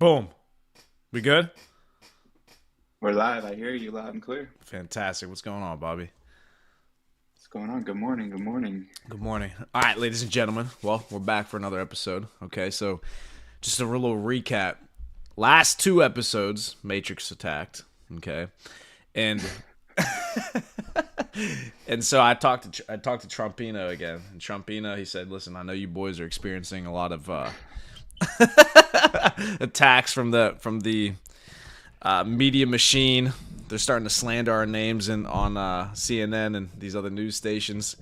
Boom. We good? We're live. I hear you loud and clear. Fantastic. What's going on, Bobby? What's going on? Good morning. Good morning. Good morning. All right, ladies and gentlemen. Well, we're back for another episode. Okay, so just a little recap. Last two episodes, Matrix attacked. Okay, and and so I talked to Trumpino again, and Trumpino he said, "Listen, I know you boys are experiencing a lot of attacks from the media machine. They're starting to slander our names on CNN and these other news stations."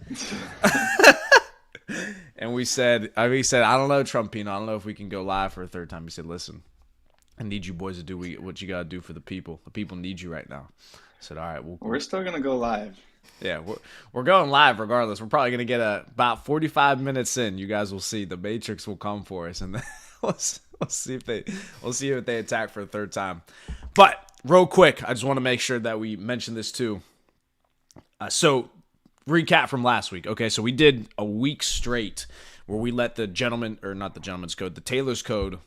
And we said, I don't know, Trumpino, I don't know if we can go live for a third time. He said, "Listen, I need you boys to do what you gotta do for the people. The people need you right now." I said, "All right, We're still gonna go live. yeah, we're going live regardless. We're probably gonna get about 45 minutes in. You guys will see the Matrix will come for us, and then we'll see if they attack for a third time." But real quick, I just want to make sure that we mention this too. So recap from last week. Okay, so we did a week straight where we let the gentleman, or not the gentleman's code, the Taylor's code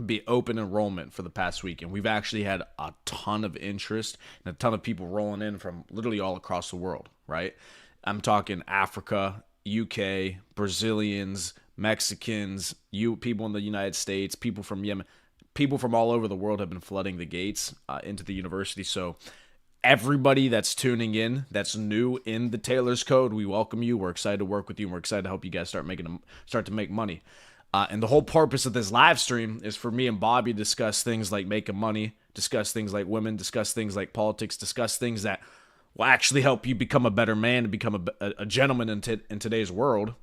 be open enrollment for the past week, and we've actually had a ton of interest and a ton of people rolling in from literally all across the world, right? I'm talking Africa, UK, Brazilians, Mexicans, people in the United States, people from Yemen, people from all over the world have been flooding the gates into the university. So everybody that's tuning in, that's new in the Taylor's Code, we welcome you. We're excited to work with you. And we're excited to help you guys start to make money. And the whole purpose of this live stream is for me and Bobby to discuss things like making money, discuss things like women, discuss things like politics, discuss things that will actually help you become a better man and become a gentleman in today's world,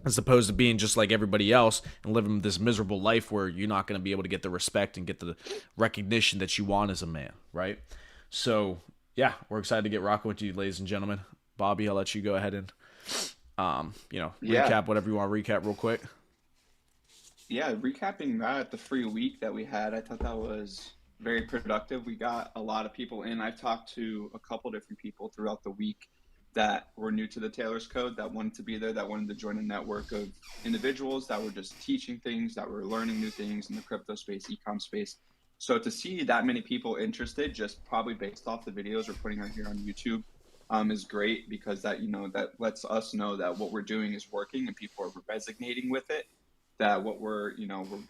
as opposed to being just like everybody else and living this miserable life where you're not going to be able to get the respect and get the recognition that you want as a man, right? So, yeah, we're excited to get rocking with you, ladies and gentlemen. Bobby, I'll let you go ahead and, Yeah. recap whatever you want to recap real quick. Yeah. Recapping that, the free week that we had, I thought that was very productive. We got a lot of people in. I've talked to a couple different people throughout the week that were new to the Taylor's Code, that wanted to be there, that wanted to join a network of individuals that were just teaching things, that were learning new things in the crypto space, e-com space. So to see that many people interested, just probably based off the videos we're putting out here on YouTube, is great, because that lets us know that what we're doing is working and people are resonating with it. That what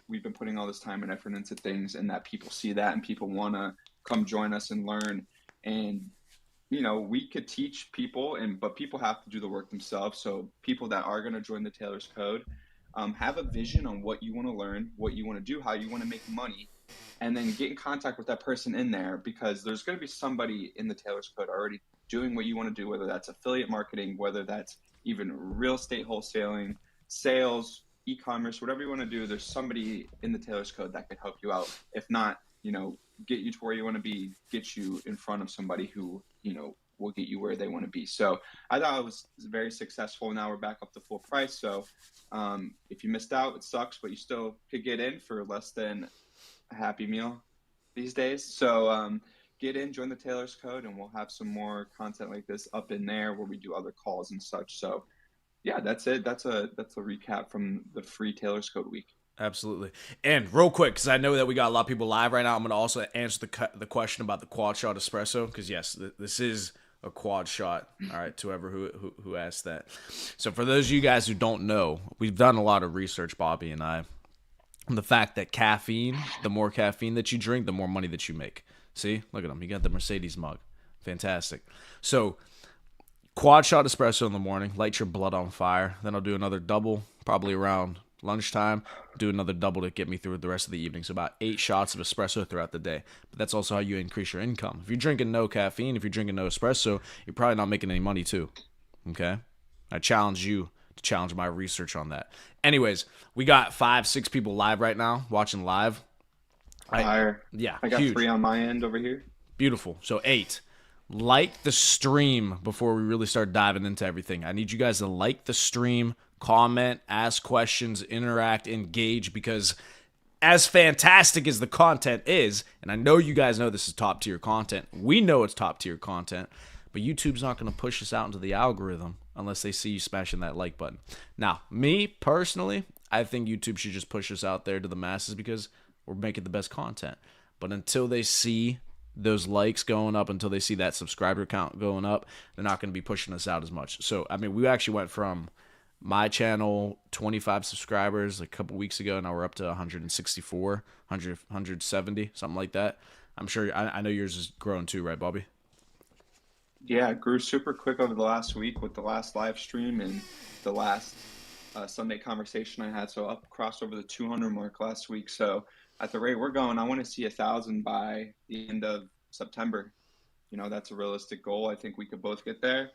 we've been putting all this time and effort into things, and that people see that and people want to come join us and learn. And we could teach people, but people have to do the work themselves. So people that are going to join the Taylor's Code, have a vision on what you want to learn, what you want to do, how you want to make money, and then get in contact with that person in there, because there's going to be somebody in the Taylor's Code already doing what you want to do, whether that's affiliate marketing, whether that's even real estate wholesaling, sales, e-commerce, whatever you want to do. There's somebody in the Taylor's Code that can help you out. If not, get you to where you want to be, get you in front of somebody who, will get you where they want to be. So I thought it was very successful. Now we're back up to full price. So if you missed out, it sucks, but you still could get in for less than a Happy Meal these days. So get in, join the Taylor's Code, and we'll have some more content like this up in there where we do other calls and such. So yeah, that's it. That's a recap from the free Taylor's Code week. Absolutely. And real quick, because I know that we got a lot of people live right now, I'm going to also answer the question about the quad shot espresso, because yes, this is a quad shot. All right, to whoever who asked that. So for those of you guys who don't know, we've done a lot of research, Bobby and I, on the fact that caffeine, the more caffeine that you drink, the more money that you make. See, look at him. You got the Mercedes mug. Fantastic. So quad shot espresso in the morning, light your blood on fire. Then I'll do another double, probably around lunchtime, do another double to get me through the rest of the evening. So about 8 shots of espresso throughout the day. But that's also how you increase your income. If you're drinking no caffeine, if you're drinking no espresso, you're probably not making any money too. Okay? I challenge you to challenge my research on that. Anyways, we got 5-6 people live right now, watching live. Fire. Yeah, I got huge. 3 on my end over here. Beautiful. So 8. Like the stream before we really start diving into everything. I need you guys to like the stream, comment, ask questions, interact, engage, because as fantastic as the content is, and I know you guys know this is top tier content, we know it's top tier content, but YouTube's not going to push us out into the algorithm unless they see you smashing that like button. Now, me personally, I think YouTube should just push us out there to the masses, because we're making the best content. But until they see those likes going up, until they see that subscriber count going up, they're not going to be pushing us out as much. So, I mean, we actually went from my channel 25 subscribers a couple weeks ago, and now we're up to 164, 170, something like that. I'm sure, I know yours is growing too, right, Bobby? Yeah, it grew super quick over the last week with the last live stream and the last Sunday conversation I had. So up crossed over the 200 mark last week. So at the rate we're going, I want to see 1,000 by the end of September. That's a realistic goal. I think we could both get there.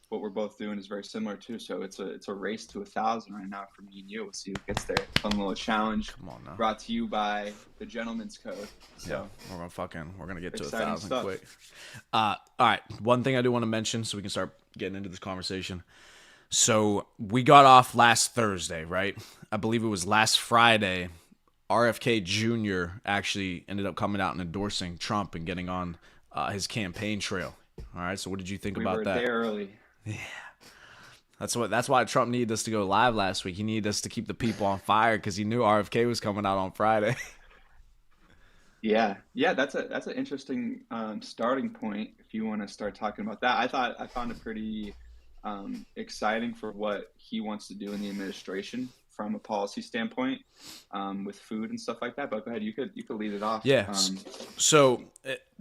What we're both doing is very similar too. So it's a race to 1,000 right now for me and you. We'll see who gets there. Fun little challenge. Come on now. Brought to you by the Gentleman's Code. So Yeah, we're gonna get to exciting 1,000 stuff. quick. All right, one thing I do want to mention so we can start getting into this conversation. So we got off last Thursday, right? I believe it was last Friday. RFK Jr. actually ended up coming out and endorsing Trump and getting on his campaign trail. All right, so what did you think We about were that? there early. That's why Trump needed us to go live last week. He needed us to keep the people on fire because he knew RFK was coming out on Friday. Yeah, yeah, that's an interesting starting point if you want to start talking about that. I found it pretty exciting for what he wants to do in the administration from a policy standpoint with food and stuff like that. But go ahead, you could lead it off. Yeah. So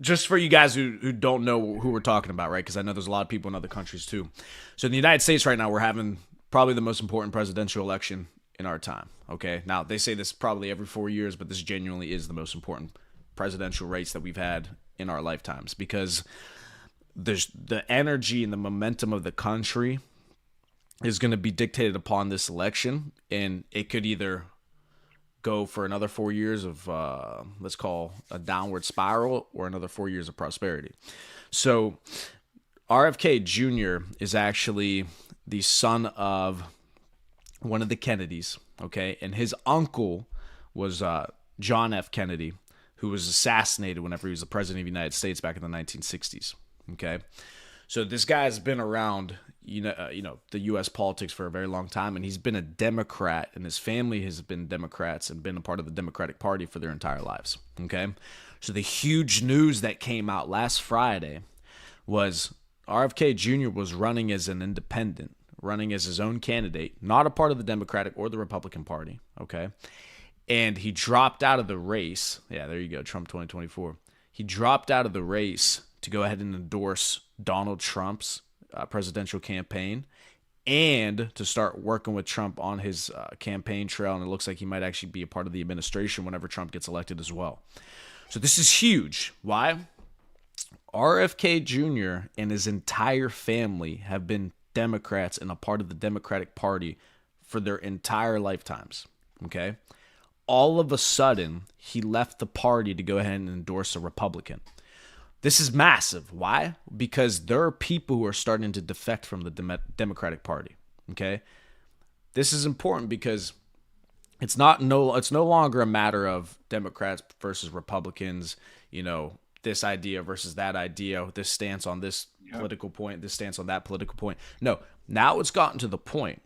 just for you guys who don't know who we're talking about, right? Because I know there's a lot of people in other countries too. So in the United States right now, we're having probably the most important presidential election in our time. Okay. Now they say this probably every 4 years, but this genuinely is the most important presidential race that we've had in our lifetimes because there's the energy and the momentum of the country is going to be dictated upon this election, and it could either go for another 4 years of let's call a downward spiral or another 4 years of prosperity. So RFK Jr. is actually the son of one of the Kennedys, okay, and his uncle was John F. Kennedy, who was assassinated whenever he was the president of the United States back in the 1960s. Okay, so this guy's been around, the U.S. politics for a very long time, and he's been a Democrat, and his family has been Democrats and been a part of the Democratic Party for their entire lives. Okay, so the huge news that came out last Friday was RFK Jr. was running as an independent, running as his own candidate, not a part of the Democratic or the Republican Party. Okay. And he dropped out of the race. Yeah, there you go, Trump 2024. He dropped out of the race to go ahead and endorse Donald Trump's presidential campaign and to start working with Trump on his campaign trail. And it looks like he might actually be a part of the administration whenever Trump gets elected as well. So this is huge. Why? RFK Jr. and his entire family have been Democrats and a part of the Democratic Party for their entire lifetimes. Okay? All of a sudden, he left the party to go ahead and endorse a Republican. This is massive. Why? Because there are people who are starting to defect from the Democratic Party. Okay? This is important because it's no longer a matter of Democrats versus Republicans, this idea versus that idea, this stance on this political point, this stance on that political point. No, now it's gotten to the point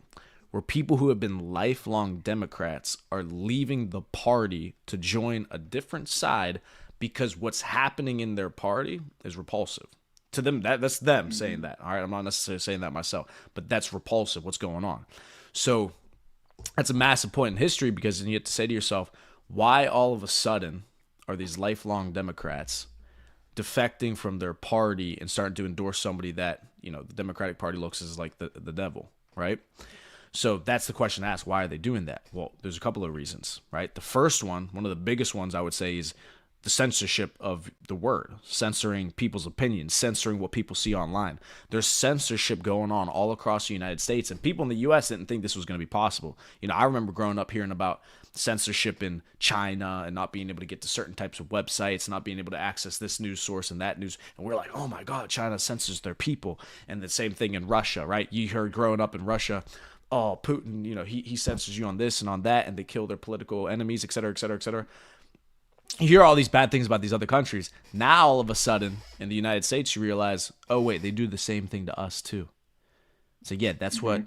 where people who have been lifelong Democrats are leaving the party to join a different side because what's happening in their party is repulsive. To them, that's them saying that. All right, I'm not necessarily saying that myself, but that's repulsive, what's going on. So that's a massive point in history because then you have to say to yourself, why all of a sudden are these lifelong Democrats defecting from their party and starting to endorse somebody that, the Democratic Party looks as like the devil, right? So that's the question to ask. Why are they doing that? Well, there's a couple of reasons, right? The first one of the biggest ones I would say is the censorship of the word, censoring people's opinions, censoring what people see online. There's censorship going on all across the United States, and people in the U.S. didn't think this was going to be possible. I remember growing up hearing about censorship in China and not being able to get to certain types of websites, not being able to access this news source and that news. And we're like, oh my God, China censors their people. And the same thing in Russia, right? You heard growing up in Russia, oh, Putin, he censors you on this and on that, and they kill their political enemies, et cetera, et cetera, et cetera. You hear all these bad things about these other countries. Now, all of a sudden, in the United States, you realize, oh, wait, they do the same thing to us, too. So, yeah, that's what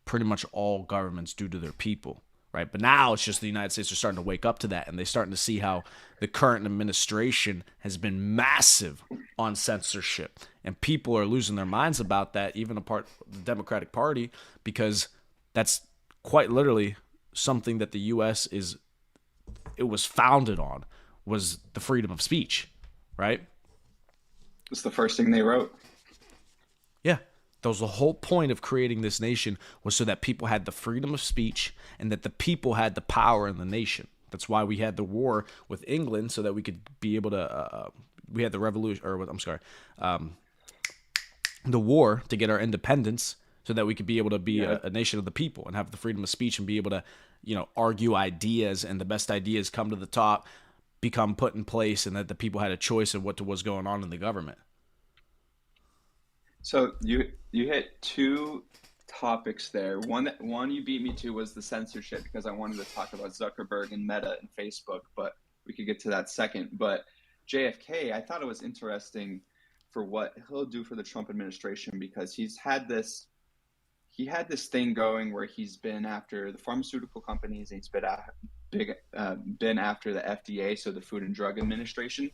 pretty much all governments do to their people, right? But now it's just the United States are starting to wake up to that, and they're starting to see how the current administration has been massive on censorship, and people are losing their minds about that, even apart the Democratic Party, because that's quite literally something that the U.S. is it was founded on, was the freedom of speech, right? It's the first thing they wrote. Yeah. That was the whole point of creating this nation, was so that people had the freedom of speech and that the people had the power in the nation. That's why we had the war with England, so that we could be able to. We had the revolution, or I'm sorry, the war to get our independence, so that we could be able to be Yeah. a nation of the people and have the freedom of speech and be able to, argue ideas, and the best ideas come to the top, become put in place, and that the people had a choice of what was going on in the government. So you hit two topics there. One you beat me to was the censorship, because I wanted to talk about Zuckerberg and Meta and Facebook, but we could get to that second. But JFK, I thought it was interesting for what he'll do for the Trump administration, because he had this thing going where he's been after the pharmaceutical companies, and been after the FDA, so the Food and Drug Administration.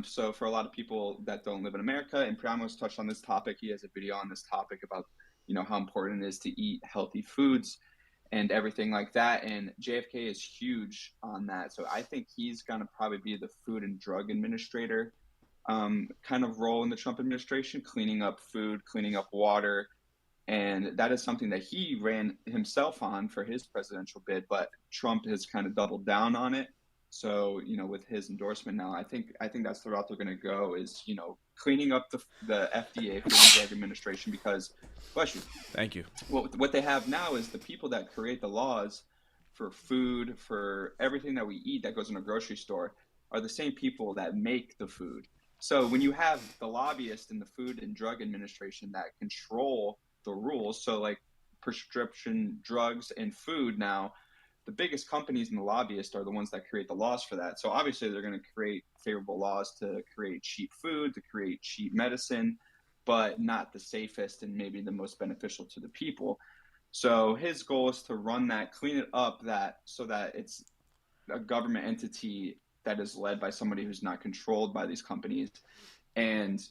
So for a lot of people that don't live in America, and Priamo's touched on this topic, he has a video on this topic about, how important it is to eat healthy foods and everything like that. And JFK is huge on that. So I think he's going to probably be the Food and Drug Administrator kind of role in the Trump administration, cleaning up food, cleaning up water. And that is something that he ran himself on for his presidential bid, but Trump has kind of doubled down on it. So, with his endorsement now, I think that's the route they're going to go, is, cleaning up the FDA, Food and Drug Administration, because, bless you, Thank you. what they have now is the people that create the laws for food, for everything that we eat that goes in a grocery store, are the same people that make the food. So when you have the lobbyists in the Food and Drug Administration that control the rules, so like prescription drugs and food now, the biggest companies and the lobbyists are the ones that create the laws for that. So obviously they're going to create favorable laws to create cheap food, to create cheap medicine, but not the safest and maybe the most beneficial to the people. So his goal is to run that, clean it up, that so that it's a government entity that is led by somebody who's not controlled by these companies. And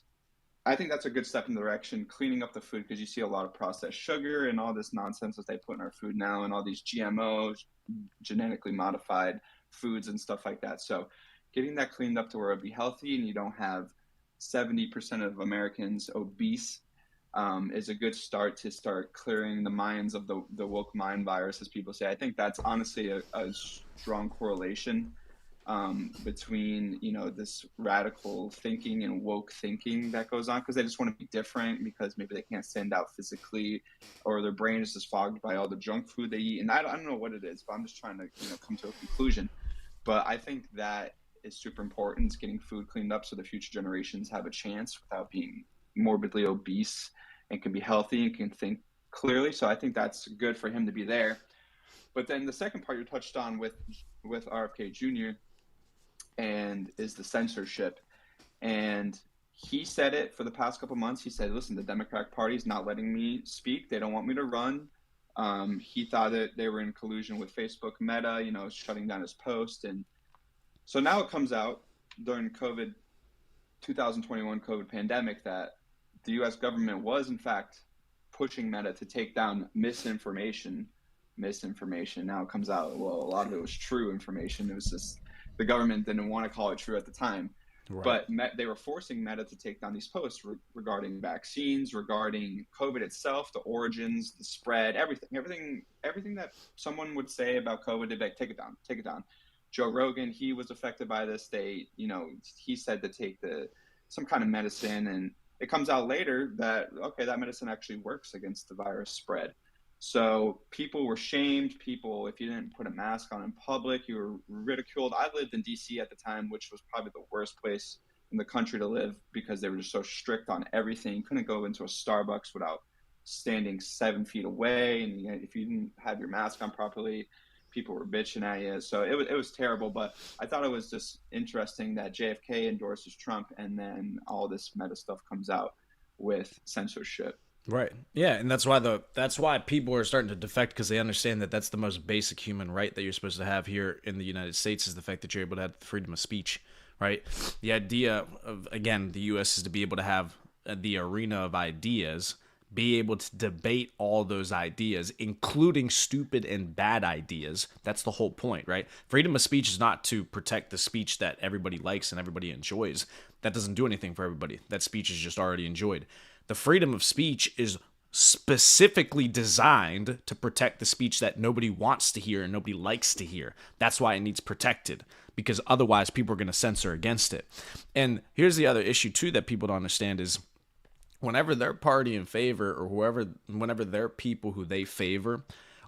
I think that's a good step in the direction, cleaning up the food, because you see a lot of processed sugar and all this nonsense that they put in our food now, and all these GMOs, genetically modified foods and stuff like that. So getting that cleaned up to where it'll be healthy and you don't have 70% of Americans obese is a good start to start clearing the minds of the woke mind virus, as people say. I think that's honestly a strong correlation between this radical thinking and woke thinking that goes on, because they just want to be different, because maybe they can't stand out physically, or their brain is just fogged by all the junk food they eat. And I don't know what it is, but I'm just trying to come to a conclusion. But I think that is super important. It's getting food cleaned up so the future generations have a chance without being morbidly obese, and can be healthy and can think clearly. So I think that's good for him to be there. But then the second part you touched on with RFK Jr. and is the censorship. And he said it for the past couple months. He said, listen, the Democratic Party is not letting me speak. They don't want me to run. He thought that they were in collusion with Facebook, Meta, shutting down his post. And so now it comes out during 2021 COVID pandemic, that the US government was in fact pushing Meta to take down misinformation. Now it comes out, well, a lot of it was true information. It was just the government didn't want to call it true at the time. Right. But they were forcing Meta to take down these posts regarding vaccines, regarding COVID itself, the origins, the spread, everything that someone would say about COVID. They'd be like, take it down. Joe Rogan, he was affected by this. He said to take some kind of medicine, and it comes out later that, okay, that medicine actually works against the virus spread. So people were shamed. If you didn't put a mask on in public, you were ridiculed. I lived in DC at the time, which was probably the worst place in the country to live, because they were just so strict on everything. You couldn't go into a Starbucks without standing 7 feet away. And if you didn't have your mask on properly, people were bitching at you. So it was terrible. But I thought it was just interesting that JFK endorses Trump, and then all this Meta stuff comes out with censorship. Right. Yeah, and that's why people are starting to defect, because they understand that that's the most basic human right that you're supposed to have here in the United States, is the fact that you're able to have freedom of speech, right? The idea of, again, the US is to be able to have the arena of ideas, be able to debate all those ideas, including stupid and bad ideas. That's the whole point, right? Freedom of speech is not to protect the speech that everybody likes and everybody enjoys. That doesn't do anything for everybody. That speech is just already enjoyed. The freedom of speech is specifically designed to protect the speech that nobody wants to hear and nobody likes to hear. That's why it needs protected, because otherwise people are going to censor against it. And here's the other issue too that people don't understand is, whenever their party in favor, or whenever their people who they favor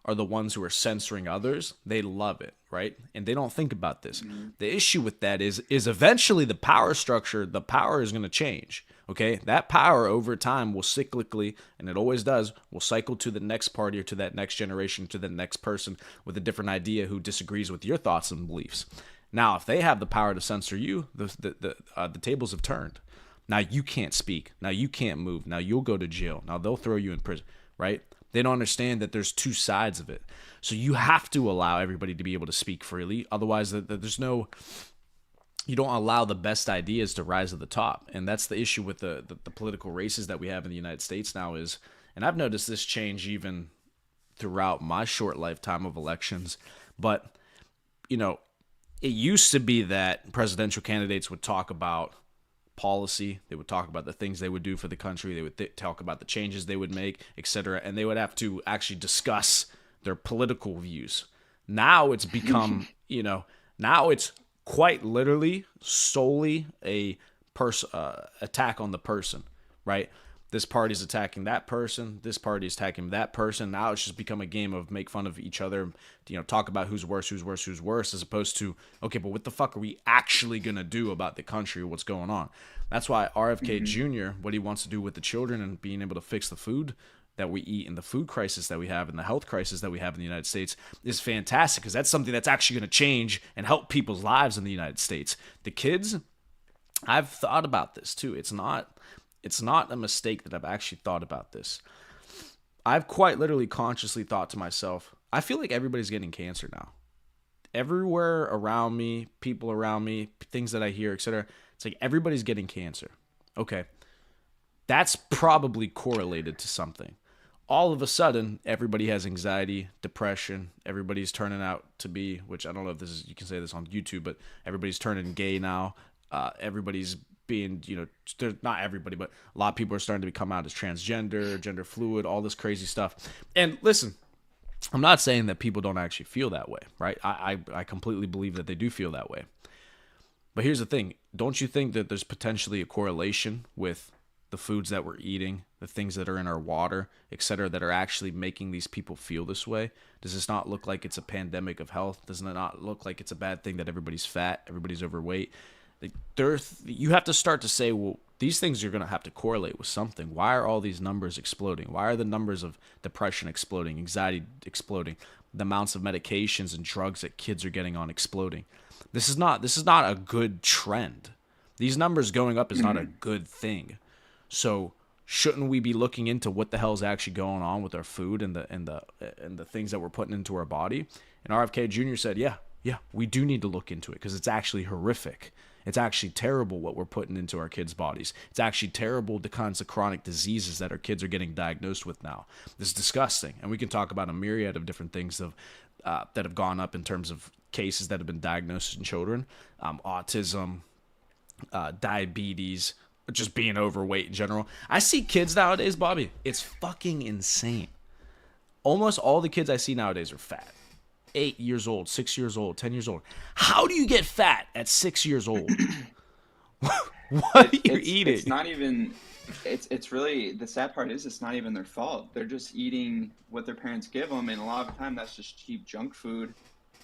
are the ones who are censoring others, they love it, right? And they don't think about this. Mm-hmm. The issue with that is eventually the power structure, the power is going to change. Okay, that power over time will cyclically, and it always does, will cycle to the next party or to that next generation, to the next person with a different idea who disagrees with your thoughts and beliefs. Now, if they have the power to censor you, the tables have turned. Now you can't speak. Now you can't move. Now you'll go to jail. Now they'll throw you in prison, right? They don't understand that there's two sides of it. So you have to allow everybody to be able to speak freely. Otherwise, there's no, you don't allow the best ideas to rise to the top. And that's the issue with the political races that we have in the United States now is, and I've noticed this change even throughout my short lifetime of elections, but, you know, it used to be that presidential candidates would talk about policy, they would talk about the things they would do for the country, they would talk about the changes they would make, etc., and they would have to actually discuss their political views. Now it's become, now it's quite literally solely a attack on the person, right? This party's attacking that person, this party is attacking that person. Now it's just become a game of make fun of each other, talk about who's worse, as opposed to, okay, but what the fuck are we actually going to do about the country, what's going on? That's why RFK Mm-hmm. Jr., what he wants to do with the children and being able to fix the food that we eat and the food crisis that we have and the health crisis that we have in the United States is fantastic, because that's something that's actually going to change and help people's lives in the United States. The kids, I've thought about this too. It's not a mistake that I've actually thought about this. I've quite literally consciously thought to myself, I feel like everybody's getting cancer now. Everywhere around me, people around me, things that I hear, etc. It's like everybody's getting cancer. Okay. That's probably correlated to something. All of a sudden, everybody has anxiety, depression. Everybody's turning out to be, which I don't know if this is, you can say this on YouTube, but everybody's turning gay now. Everybody's being, not everybody, but a lot of people are starting to come out as transgender, gender fluid, all this crazy stuff. And listen, I'm not saying that people don't actually feel that way, right? I completely believe that they do feel that way. But here's the thing. Don't you think that there's potentially a correlation with the foods that we're eating, the things that are in our water, etc., that are actually making these people feel this way? Does this not look like it's a pandemic of health? Doesn't it not look like it's a bad thing that everybody's fat, everybody's overweight? You have to start to say, well, these things are going to have to correlate with something. Why are all these numbers exploding? Why are the numbers of depression exploding, anxiety exploding, the amounts of medications and drugs that kids are getting on exploding? This is not a good trend. These numbers going up is not a good thing. So shouldn't we be looking into what the hell is actually going on with our food and the things that we're putting into our body? And RFK Jr. said, yeah, we do need to look into it, because it's actually horrific. It's actually terrible what we're putting into our kids' bodies. It's actually terrible the kinds of chronic diseases that our kids are getting diagnosed with now. This is disgusting. And we can talk about a myriad of different things that have gone up in terms of cases that have been diagnosed in children. Autism, diabetes, just being overweight in general. I see kids nowadays, Bobby. It's fucking insane. Almost all the kids I see nowadays are fat. 8 years old, 6 years old, 10 years old. How do you get fat at 6 years old? What are you eating? It's not even. It's really, the sad part is it's not even their fault. They're just eating what their parents give them, and a lot of the time that's just cheap junk food,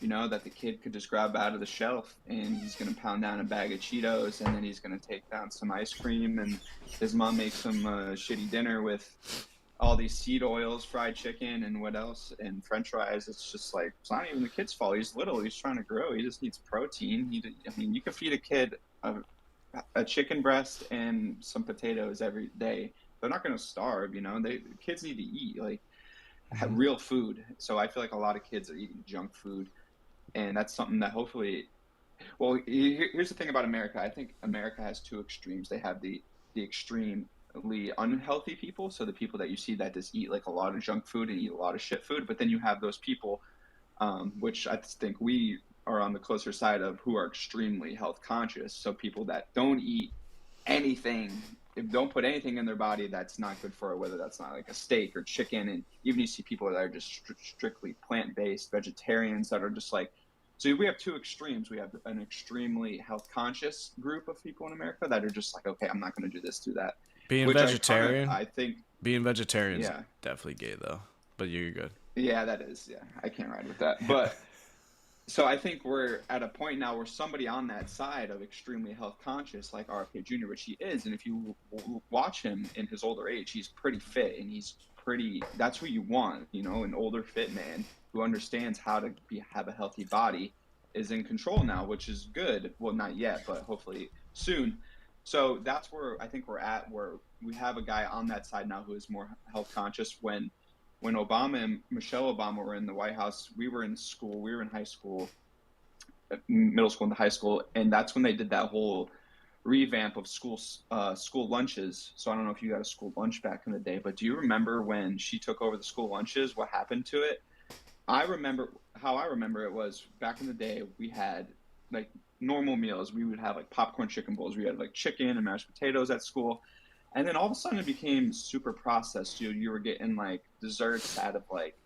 that the kid could just grab out of the shelf, and he's gonna pound down a bag of Cheetos, and then he's gonna take down some ice cream, and his mom makes him a shitty dinner with all these seed oils, fried chicken, and what else, and French fries. It's just like, it's not even the kid's fault. He's little. He's trying to grow. He just needs protein. You could feed a kid a chicken breast and some potatoes every day, they're not going to starve. Kids need to eat, like, have Hmm. real food. So I feel like a lot of kids are eating junk food, and that's something that hopefully. Well, here's the thing about America. I think America has two extremes. They have the extremely unhealthy people, so the people that you see that just eat like a lot of junk food and eat a lot of shit food. But then you have those people, which I think we are on the closer side of, who are extremely health conscious. So people that don't eat anything, if don't put anything in their body that's not good for it, whether that's not like a steak or chicken. And even you see people that are just strictly plant-based vegetarians that are just like, so we have two extremes. We have an extremely health conscious group of people in America that are just like, okay, I'm not going to do this, do that, Being which vegetarian, I think, being vegetarian is yeah, definitely gay though. But you're good. yeah, that is, yeah, I can't ride with that. But so I think we're at a point now where somebody on that side of extremely health conscious, like RFK Jr., which he is, and if you watch him in his older age, he's pretty fit and he's pretty. That's who you want, an older fit man who understands how to have a healthy body, is in control now, which is good. Well, not yet, but hopefully soon. So that's where I think we're at, where we have a guy on that side now who is more health conscious. When Obama and Michelle Obama were in the White House, we were in school, we were in high school, middle school and high school, and that's when they did that whole revamp of school lunches. So I don't know if you got a school lunch back in the day, but do you remember when she took over the school lunches? What happened to it? I remember how I remember it was back in the day. We had like normal meals. We would have like popcorn chicken bowls. We had like chicken and mashed potatoes at school, and then all of a sudden it became super processed. You were getting like desserts out of like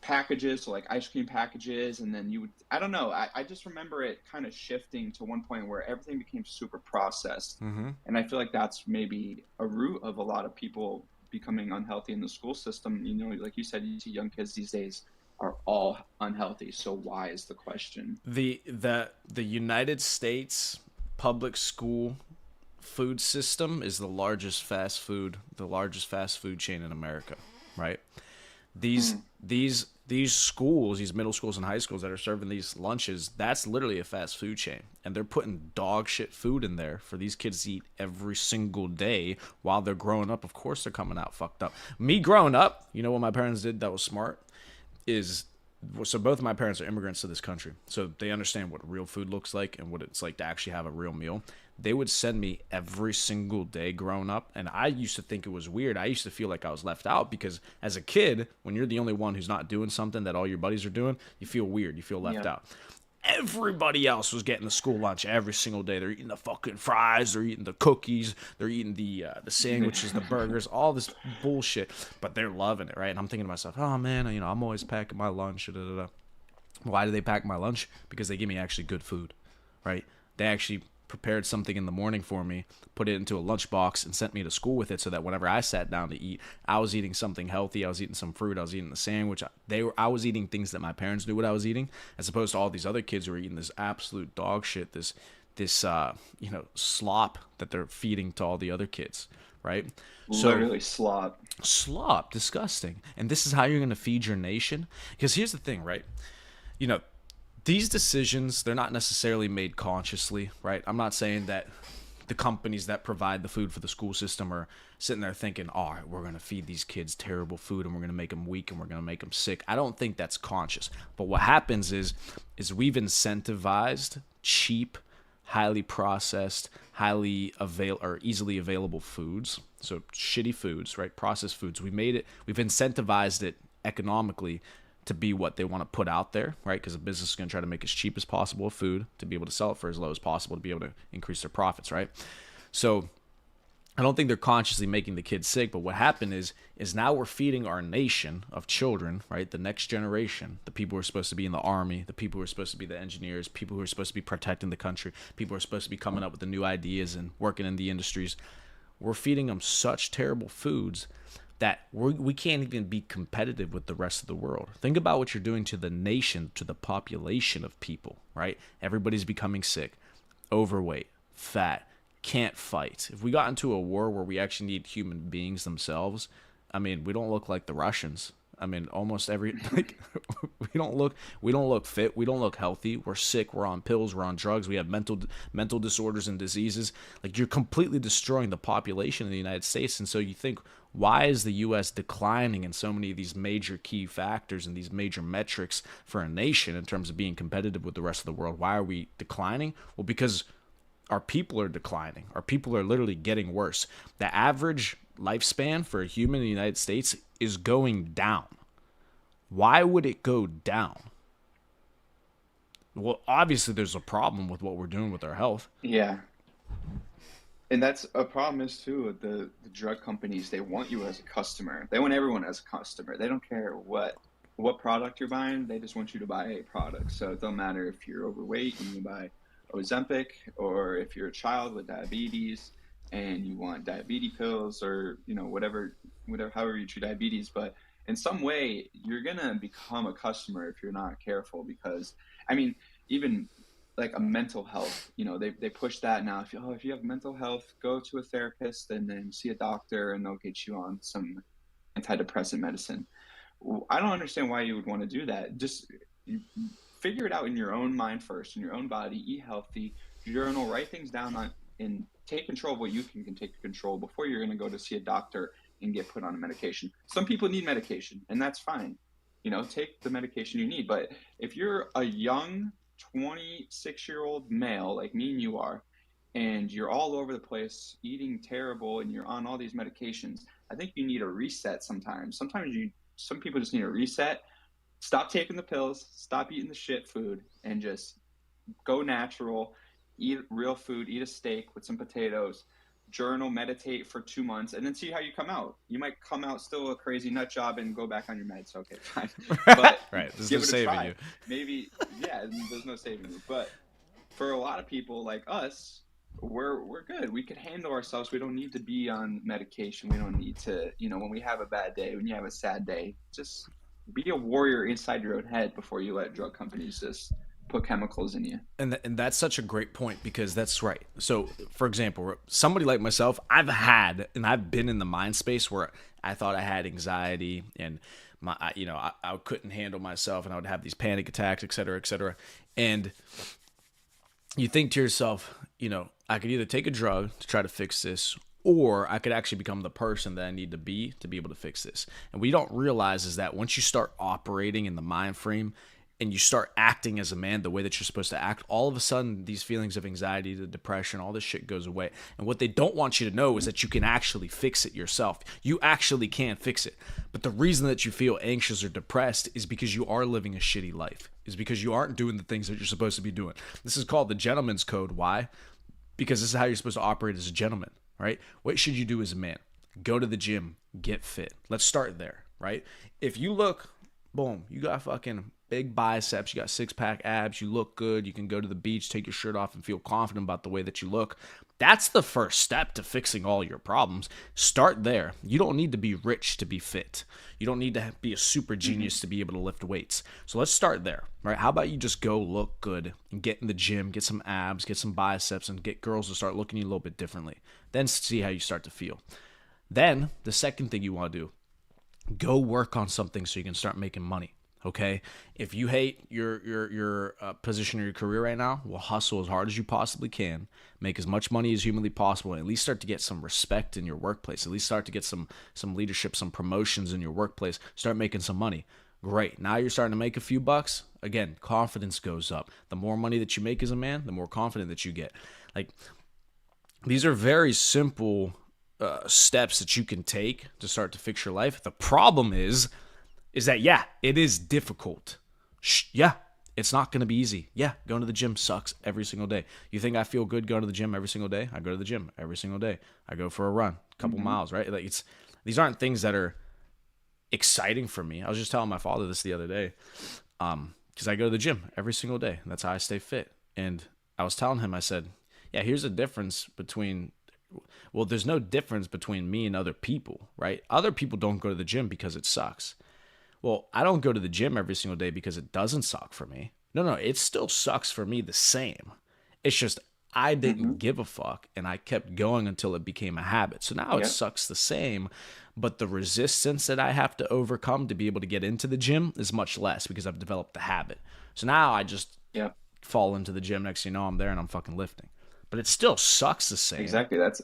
packages, so like ice cream packages, and then you would, I don't know, I just remember it kind of shifting to one point where everything became super processed. Hmm. And I feel like that's maybe a root of a lot of people becoming unhealthy in the school system. Like you said, you see young kids these days are all unhealthy. So why is the question? The United States public school food system is the largest fast food chain in America, right? These Mm, these schools, these middle schools and high schools that are serving these lunches, that's literally a fast food chain, and they're putting dog shit food in there for these kids to eat every single day while they're growing up. Of course, they're coming out fucked up. Me growing up, you know what my parents did that was smart is, so both of my parents are immigrants to this country, so they understand what real food looks like and what it's like to actually have a real meal. They would send me every single day growing up, and I used to think it was weird. I used to feel like I was left out because as a kid, when you're the only one who's not doing something that all your buddies are doing, you feel weird, you feel left yeah. out. Everybody else was getting the school lunch every single day. They're eating the fucking fries, they're eating the cookies, they're eating the sandwiches, the burgers, all this bullshit, but they're loving it, right? And I'm thinking to myself, oh man, I'm always packing my lunch. Da, da, da. Why do they pack my lunch? Because they give me actually good food, right? They actually prepared something in the morning for me, put it into a lunchbox, and sent me to school with it, so that whenever I sat down to eat, I was eating something healthy. I was eating some fruit. I was eating the sandwich. I was eating things that my parents knew what I was eating, as opposed to all these other kids who were eating this absolute dog shit, this slop that they're feeding to all the other kids, right? So Literally slop. slop, disgusting. And this is how you're going to feed your nation? Because here's the thing, right? You know, these decisions, they're not necessarily made consciously, right? I'm not saying that the companies that provide the food for the school system are sitting there thinking, all right, we're going to feed these kids terrible food and we're going to make them weak and we're going to make them sick. I don't think that's conscious. But what happens is we've incentivized cheap, highly processed, or easily available foods. So shitty foods, right? Processed foods. We've incentivized it economically to be what they want to put out there, right? Because a business is going to try to make as cheap as possible food to be able to sell it for as low as possible to be able to increase their profits, right? So I don't think they're consciously making the kids sick, but what happened is now we're feeding our nation of children, right? The next generation, the people who are supposed to be in the army, the people who are supposed to be the engineers, people who are supposed to be protecting the country, people who are supposed to be coming up with the new ideas and working in the industries. We're feeding them such terrible foods that we can't even be competitive with the rest of the world. Think about what you're doing to the nation, to the population of people, right? Everybody's becoming sick, overweight, fat, can't fight. If we got into a war where we actually need human beings themselves, I mean, we don't look like the Russians. I mean, almost every like we don't look fit, we don't look healthy. We're sick. We're on pills. We're on drugs. We have mental disorders and diseases. Like you're completely destroying the population of the United States. And so you think, why is the U.S. declining in so many of these major key factors and these major metrics for a nation in terms of being competitive with the rest of the world? Why are we declining? Well, because our people are declining. Our people are literally getting worse. The average lifespan for a human in the United States is going down. Why would it go down? Well, obviously there's a problem with what we're doing with our health. Yeah. And that's a problem is too with the drug companies. They want you as a customer. They want everyone as a customer. They don't care what product you're buying. They just want you to buy a product. So it don't matter if you're overweight and you buy Ozempic, or if you're a child with diabetes and you want diabetes pills, or whatever however you treat diabetes. But in some way, you're gonna become a customer if you're not careful. Because I mean, even like a mental health, they push that now. If you have mental health, go to a therapist and then see a doctor, and they'll get you on some antidepressant medicine. I don't understand why you would want to do that. Just figure it out in your own mind first, in your own body. Eat healthy, journal, write things down and take control of what you can take control before you're going to go to see a doctor and get put on a medication. Some people need medication, and that's fine. Take the medication you need. But if you're a young 26-year-old male like me and you are, and you're all over the place eating terrible and you're on all these medications, I think you need a reset sometimes. Some people just need a reset. Stop taking the pills, stop eating the shit food, and just go natural. Eat real food, eat a steak with some potatoes, journal, meditate for 2 months, and then see how you come out. You might come out still a crazy nut job and go back on your meds. Okay, fine. But Right. There's no give it a saving try. you. Maybe, yeah, there's no saving you. But for a lot of people like us, we're good. We could handle ourselves. We don't need to be on medication. We don't need to, when we have a bad day, when you have a sad day, just be a warrior inside your own head before you let drug companies just put chemicals in you. And that's such a great point, because that's right. So, for example, somebody like myself, I've been in the mind space where I thought I had anxiety, and I couldn't handle myself, and I would have these panic attacks, et cetera, et cetera. And you think to yourself, I could either take a drug to try to fix this, or I could actually become the person that I need to be able to fix this. And what you don't realize is that once you start operating in the mind frame and you start acting as a man the way that you're supposed to act, all of a sudden these feelings of anxiety, the depression, all this shit goes away. And what they don't want you to know is that you can actually fix it yourself. You actually can fix it. But the reason that you feel anxious or depressed is because you are living a shitty life, is because you aren't doing the things that you're supposed to be doing. This is called the gentleman's code. Why? Because this is how you're supposed to operate as a gentleman, right? What should you do as a man? Go to the gym, get fit. Let's start there, right? If you look, boom, you got fucking big biceps, you got six-pack abs, you look good, you can go to the beach, take your shirt off, and feel confident about the way that you look. That's the first step to fixing all your problems. Start there. You don't need to be rich to be fit. You don't need to be a super genius to be able to lift weights. So let's start there, right? How about you just go look good and get in the gym, get some abs, get some biceps, and get girls to start looking at you a little bit differently. Then see how you start to feel. Then the second thing you want to do, go work on something so you can start making money. Okay, if you hate your position in your career right now, well, hustle as hard as you possibly can, make as much money as humanly possible, and at least start to get some respect in your workplace. At least start to get some leadership, some promotions in your workplace. Start making some money. Great. Now you're starting to make a few bucks. Again, confidence goes up. The more money that you make as a man, the more confident that you get. Like, these are very simple steps that you can take to start to fix your life. The problem is that, yeah, it is difficult. Yeah, it's not going to be easy. Yeah, going to the gym sucks every single day. You think I feel good going to the gym every single day? I go to the gym every single day. I go for a run, a couple miles, right? Like, these aren't things that are exciting for me. I was just telling my father this the other day, because I go to the gym every single day. That's how I stay fit. And I was telling him, I said, yeah, here's the difference between, well, there's no difference between me and other people, right? Other people don't go to the gym because it sucks. Well, I don't go to the gym every single day because it doesn't suck for me. No, it still sucks for me the same. It's just I didn't Mm-hmm. give a fuck, and I kept going until it became a habit. So now it Yep. sucks the same, but the resistance that I have to overcome to be able to get into the gym is much less because I've developed the habit. So now I just Yep. fall into the gym. Next thing you know, I'm there and I'm fucking lifting. But it still sucks the same. Exactly. That's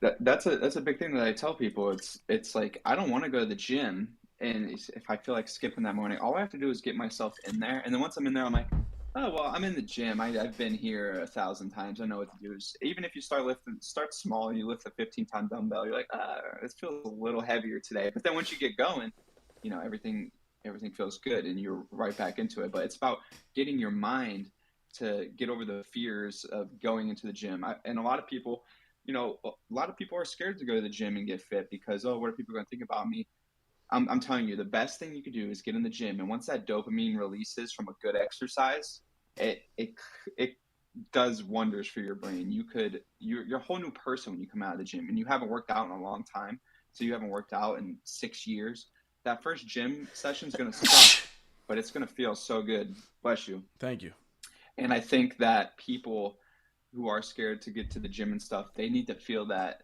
a big thing that I tell people. It's like I don't want to go to the gym, and if I feel like skipping that morning, all I have to do is get myself in there, and then once I'm in there, I'm like, oh well, I'm in the gym. I've been here 1,000 times. I know what to do. Even if you start lifting, start small, and you lift a 15-ton dumbbell, you're like, this feels a little heavier today. But then once you get going, everything feels good, and you're right back into it. But it's about getting your mind to get over the fears of going into the gym. And a lot of people, a lot of people are scared to go to the gym and get fit because, oh, what are people going to think about me? I'm telling you, the best thing you could do is get in the gym, and once that dopamine releases from a good exercise, it does wonders for your brain. You're a whole new person when you come out of the gym, and you haven't worked out in a long time. So you haven't worked out in 6 years. That first gym session is going to suck, but it's going to feel so good. Bless you. Thank you. And I think that people who are scared to get to the gym and stuff, they need to feel that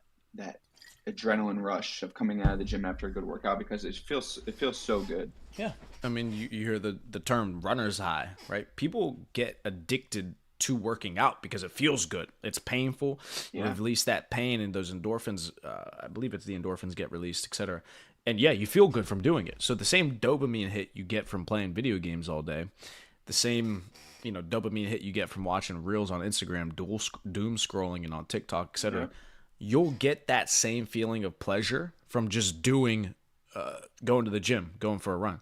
adrenaline rush of coming out of the gym after a good workout because it feels so good. Yeah. I mean, you hear the term runner's high, right? People get addicted to working out because it feels good. It's painful. You Yeah. release that pain and those endorphins, I believe it's the endorphins get released, etc. And yeah, you feel good from doing it. So the same dopamine hit you get from playing video games all day, the same, dopamine hit you get from watching reels on Instagram, doom scrolling and on TikTok, etc. Yeah. You'll get that same feeling of pleasure from just going to the gym, going for a run.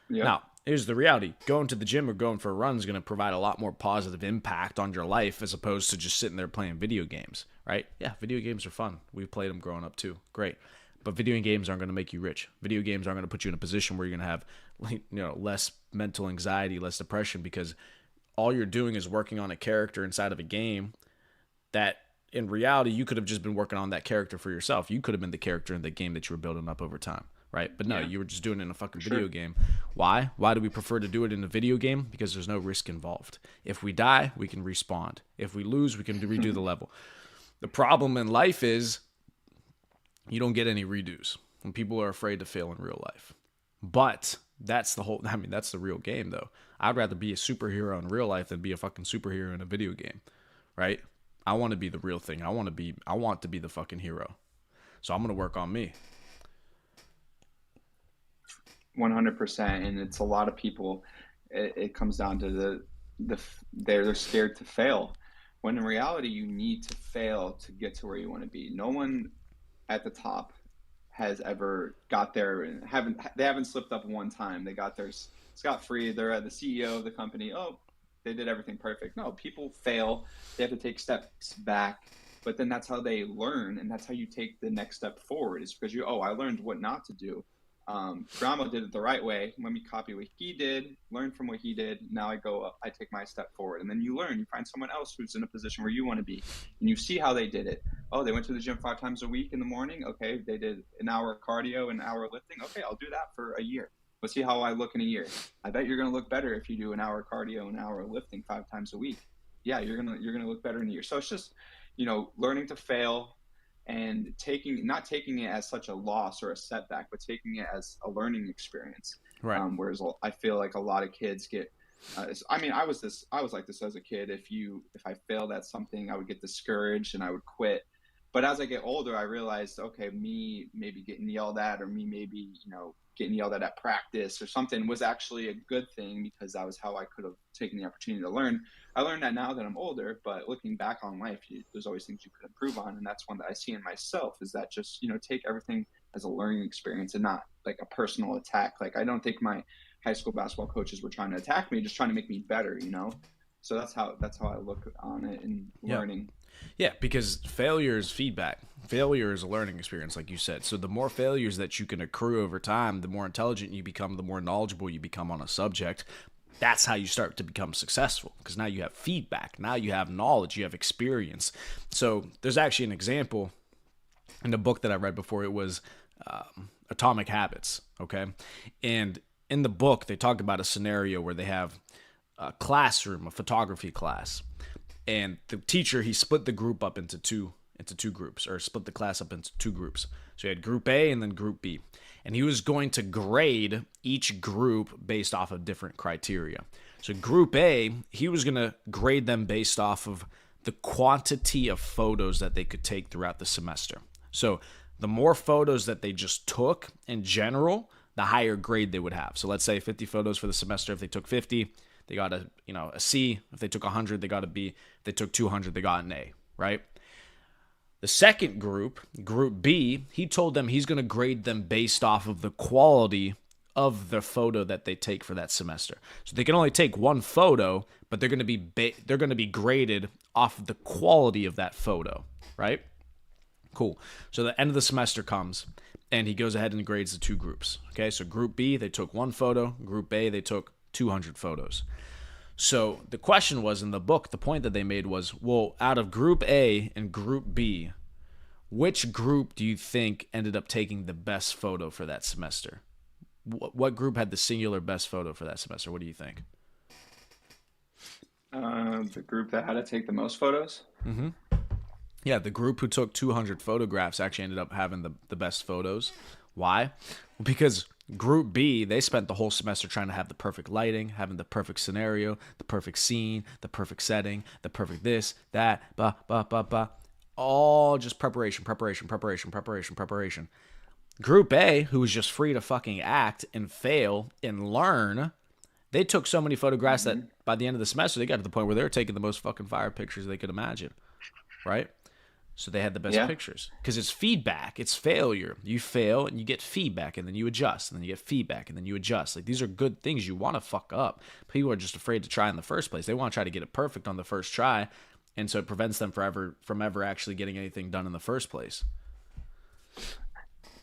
Yep. Now, here's the reality. Going to the gym or going for a run is going to provide a lot more positive impact on your life as opposed to just sitting there playing video games, right? Yeah, video games are fun. We've played them growing up too. Great. But video games aren't going to make you rich. Video games aren't going to put you in a position where you're going to have less mental anxiety, less depression because all you're doing is working on a character inside of a game that in reality you could have just been working on that character for yourself. You could have been the character in the game that you were building up over time. Right? But no, Yeah. you were just doing it in a fucking Sure. video game. Why? Why do we prefer to do it in a video game? Because there's no risk involved. If we die, we can respawn. If we lose, we can redo the level. The problem in life is you don't get any redos when people are afraid to fail in real life. But that's that's the real game though. I'd rather be a superhero in real life than be a fucking superhero in a video game. Right? I want to be the real thing. I want to be the fucking hero. So I'm going to work on me. 100%. And it's a lot of people. It comes down to they're scared to fail, when in reality you need to fail to get to where you want to be. No one at the top has ever got there and haven't slipped up one time. They got there scot free. They're the CEO of the company. Oh, they did everything perfect. No, people fail. They have to take steps back. But then that's how they learn, and that's how you take the next step forward. Is because I learned what not to do. Grandma did it the right way. Let me copy what he did, learn from what he did. Now I go up, I take my step forward. And then you learn, you find someone else who's in a position where you want to be, and you see how they did it. Oh, they went to the gym 5 times a week in the morning. Okay, they did an hour cardio, an hour lifting. Okay, I'll do that for a year. Let's see how I look in a year. I bet you're going to look better if you do an hour cardio, an hour lifting 5 times a week. Yeah, you're gonna look better in a year. So it's just, learning to fail, and not taking it as such a loss or a setback, but taking it as a learning experience. Right. Whereas I feel like a lot of kids get. I was like this as a kid. If I failed at something, I would get discouraged and I would quit. But as I get older, I realized, okay, me maybe getting yelled at, or me maybe getting yelled at practice or something, was actually a good thing, because that was how I could have taken the opportunity to learn. I learned that now that I'm older, but looking back on life, there's always things you could improve on. And that's one that I see in myself, is that just, take everything as a learning experience and not like a personal attack. Like, I don't think my high school basketball coaches were trying to attack me, just trying to make me better, So that's how I look on it in learning. Yeah, because failure is feedback. Failure is a learning experience, like you said. So the more failures that you can accrue over time, the more intelligent you become, the more knowledgeable you become on a subject. That's how you start to become successful, because now you have feedback. Now you have knowledge. You have experience. So there's actually an example in the book that I read before. It was Atomic Habits, okay? And in the book, they talked about a scenario where they have a classroom, a photography class. And the teacher, he split the group up into two groups, or split the class up into two groups. So he had group A and then group B. And he was going to grade each group based off of different criteria. So group A, he was going to grade them based off of the quantity of photos that they could take throughout the semester. So the more photos that they just took in general, the higher grade they would have. So let's say 50 photos for the semester. If they took 50, they got a C. If they took 100, they got a B. If they took 200, they got an A, right? The second group, group B, he told them he's going to grade them based off of the quality of the photo that they take for that semester. So they can only take one photo, but they're going to be graded off of the quality of that photo, right? Cool. So the end of the semester comes, and he goes ahead and grades the two groups. Okay, so group B, they took one photo. Group A, they took 200 photos. So the question was in the book, the point that they made was, well, out of group A and group B, which group do you think ended up taking the best photo for that semester? What group had the singular best photo for that semester? What do you think? The group that had to take the most photos. Yeah, the group who took 200 photographs actually ended up having the best photos. Why? Well, because group B, they spent the whole semester trying to have the perfect lighting, having the perfect scenario, the perfect scene, the perfect setting, the perfect this, that, all just preparation. Group A, who was just free to fucking act and fail and learn, they took so many photographs that by the end of the semester, they got to the point where they were taking the most fucking fire pictures they could imagine, right? So they had the best pictures because it's feedback. It's failure. You fail and you get feedback, and then you adjust, and then you get feedback, and then you adjust. Like, these are good things. You want to fuck up. People are just afraid to try in the first place. They want to try to get it perfect on the first try, and so it prevents them from ever actually getting anything done in the first place.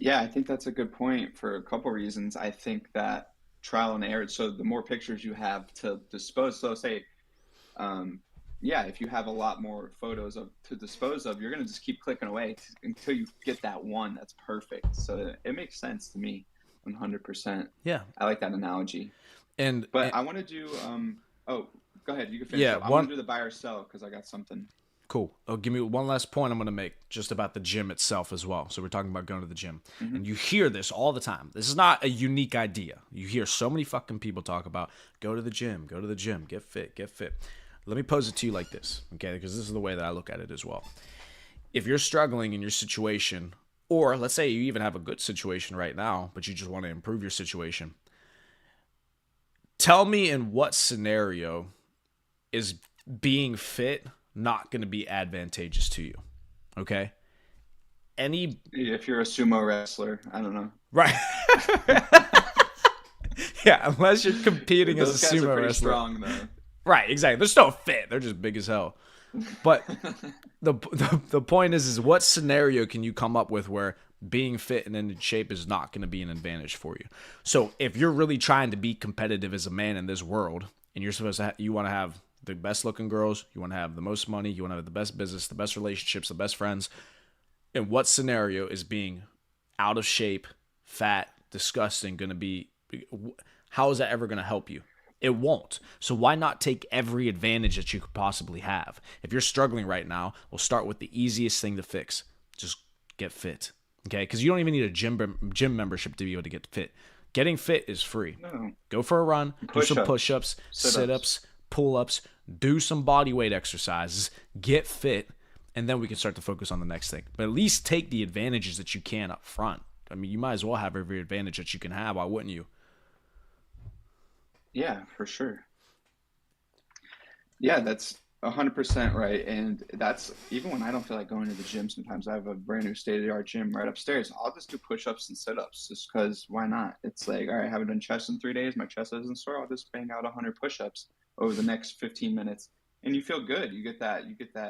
Yeah, I think that's a good point for a couple reasons. I think that trial and error. So the more pictures you have to dispose, so say, um, yeah, if you have a lot more photos to dispose of, you're gonna just keep clicking away until you get that one that's perfect. So it makes sense to me, 100%. Yeah, I like that analogy. and But I want to do. Oh, go ahead. You can finish yeah, up. I want to do the buy or sell because I got something. cool. Oh, give me one last point I'm going to make just about the gym itself as well. So we're talking about going to the gym. And you hear this all the time. This is not a unique idea. You hear so many fucking people talk about go to the gym, get fit, get fit. Let me pose it to you like this, okay? Because this is the way that I look at it as well. If you're struggling in your situation, or let's say you even have a good situation right now, but you just want to improve your situation, tell me in what scenario is being fit not going to be advantageous to you. Okay? If you're a sumo wrestler, I don't know. Right. Yeah, unless you're competing as a Those guys are sumo pretty wrestler. strong, though. Right, exactly. They're still fit. They're just big as hell. But the point is what scenario can you come up with where being fit and in shape is not going to be an advantage for you? So if you're really trying to be competitive as a man in this world, and you're supposed to you want to have the best looking girls, you want to have the most money, you want to have the best business, the best relationships, the best friends, in what scenario is being out of shape, fat, disgusting going to be? How is that ever going to help you? It won't. So why not take every advantage that you could possibly have? If you're struggling right now, we'll start with the easiest thing to fix. Just get fit. Okay? Because you don't even need a gym membership to be able to get fit. Getting fit is free. No. Go for a run, do some push-ups, sit-ups, pull-ups, do some body weight exercises, get fit, and then we can start to focus on the next thing. But at least take the advantages that you can up front. I mean, you might as well have every advantage that you can have. Why wouldn't you? Yeah, for sure. Yeah, that's 100% right. And that's even when I don't feel like going to the gym, sometimes I have a brand new state-of-the-art gym right upstairs. I'll just do push-ups and sit-ups just because why not? It's like, all right, I haven't done chest in 3 days. My chest isn't sore. I'll just bang out 100 push-ups over the next 15 minutes. And you feel good. You get that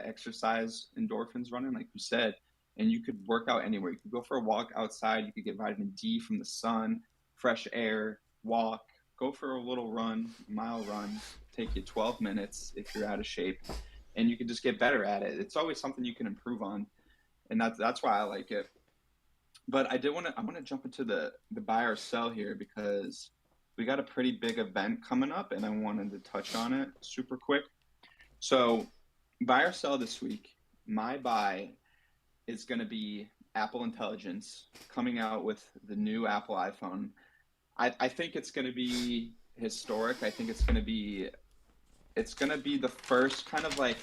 exercise endorphins running, like you said. And you could work out anywhere. You could go for a walk outside. You could get vitamin D from the sun, fresh air, walk, go for a little run, mile run, take you 12 minutes if you're out of shape, and you can just get better at it. It's always something you can improve on, and that's why I like it. But I want to jump into the buy or sell here because we got a pretty big event coming up, and I wanted to touch on it super quick. So buy or sell this week. My buy is going to be Apple Intelligence coming out with the new Apple iPhone. I think it's going to be historic. I think it's going to be the first kind of like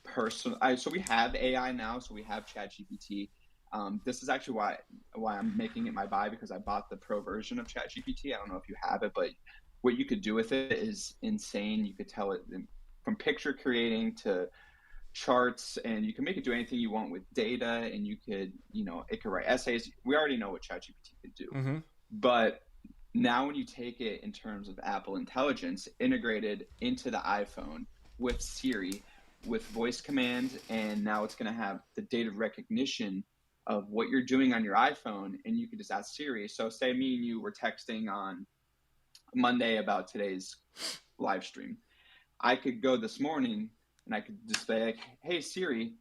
personal. So we have AI now, so we have ChatGPT. This is actually why I'm making it my buy, because I bought the pro version of ChatGPT. I don't know if you have it, but what you could do with it is insane. You could tell it from picture creating to charts, and you can make it do anything you want with data, and it could write essays. We already know what ChatGPT can do, Mm-hmm. but now when you take it in terms of Apple Intelligence integrated into the iPhone with Siri, with voice commands, and now it's going to have the data recognition of what you're doing on your iPhone, and you can just ask Siri. So say me and you were texting on Monday about today's live stream. I could go this morning and I could just say, like, hey Siri,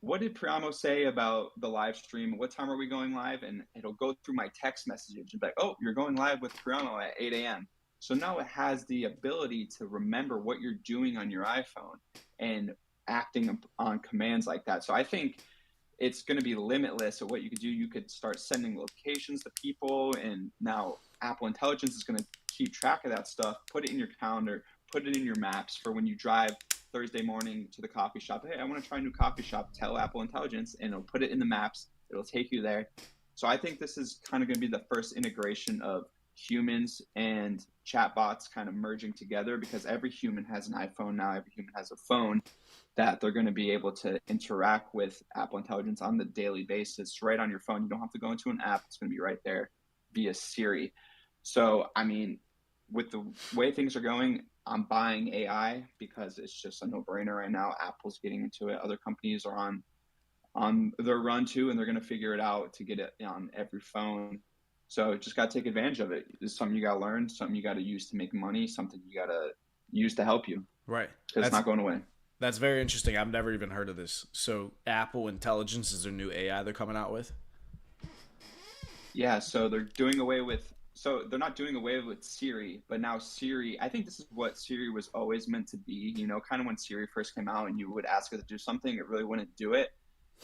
what did Priamo say about the live stream? What time are we going live? And it'll go through my text messages and be like, oh, you're going live with Priamo at 8 a.m. So now it has the ability to remember what you're doing on your iPhone and acting on commands like that. So I think it's going to be limitless of what you could do. You could start sending locations to people, and now Apple Intelligence is going to keep track of that stuff, put it in your calendar, put it in your maps for when you drive Thursday morning to the coffee shop. Hey, I want to try a new coffee shop. Tell Apple Intelligence, and it'll put it in the maps. It'll take you there. So I think this is kind of going to be the first integration of humans and chatbots kind of merging together, because every human has an iPhone now. Every human has a phone that they're going to be able to interact with Apple Intelligence on the daily basis right on your phone. You don't have to go into an app. It's going to be right there via Siri. So, I mean, with the way things are going, I'm buying AI because it's just a no-brainer right now. Apple's getting into it. Other companies are on their run too, and they're going to figure it out to get it on every phone. So just got to take advantage of it. It's something you got to learn, something you got to use to make money, something you got to use to help you, Right. because it's not going away. That's very interesting. I've never even heard of this. So Apple Intelligence is their new AI they're coming out with? Yeah, so they're doing away with. So they're not doing away with Siri, but now Siri. I think this is what Siri was always meant to be. Kind of when Siri first came out, and you would ask it to do something, it really wouldn't do it.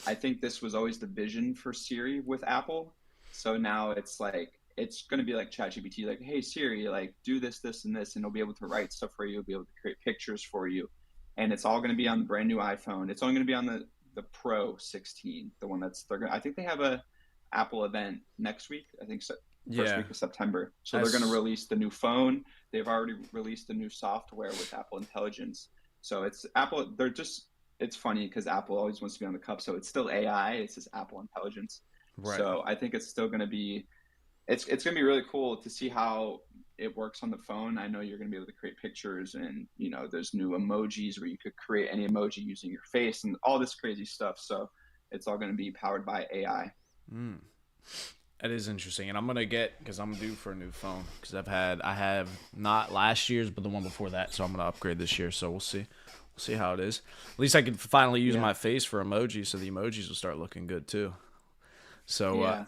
I think this was always the vision for Siri with Apple. So now it's like it's going to be like ChatGPT, like, hey Siri, like do this, this, and this, and it'll be able to write stuff for you. It'll be able to create pictures for you, and it's all going to be on the brand new iPhone. It's only going to be on the Pro 16, the one that's they're going. I think they have a Apple event next week. I think so, first Yeah. week of September. So they're going to That's release the new phone. They've already released the new software with Apple Intelligence. So it's Apple. They're just. It's funny because Apple always wants to be on the cup. So it's still AI. It's just Apple Intelligence. right. So I think it's still going to be. It's going to be really cool to see how it works on the phone. I know you're going to be able to create pictures, and there's new emojis where you could create any emoji using your face and all this crazy stuff. So it's all going to be powered by AI. Mm. That is interesting, and I'm gonna get because I'm due for a new phone because I have not last year's but the one before that, so I'm gonna upgrade this year. So we'll see how it is. At least I can finally use Yeah. my face for emojis, so the emojis will start looking good too. So Yeah.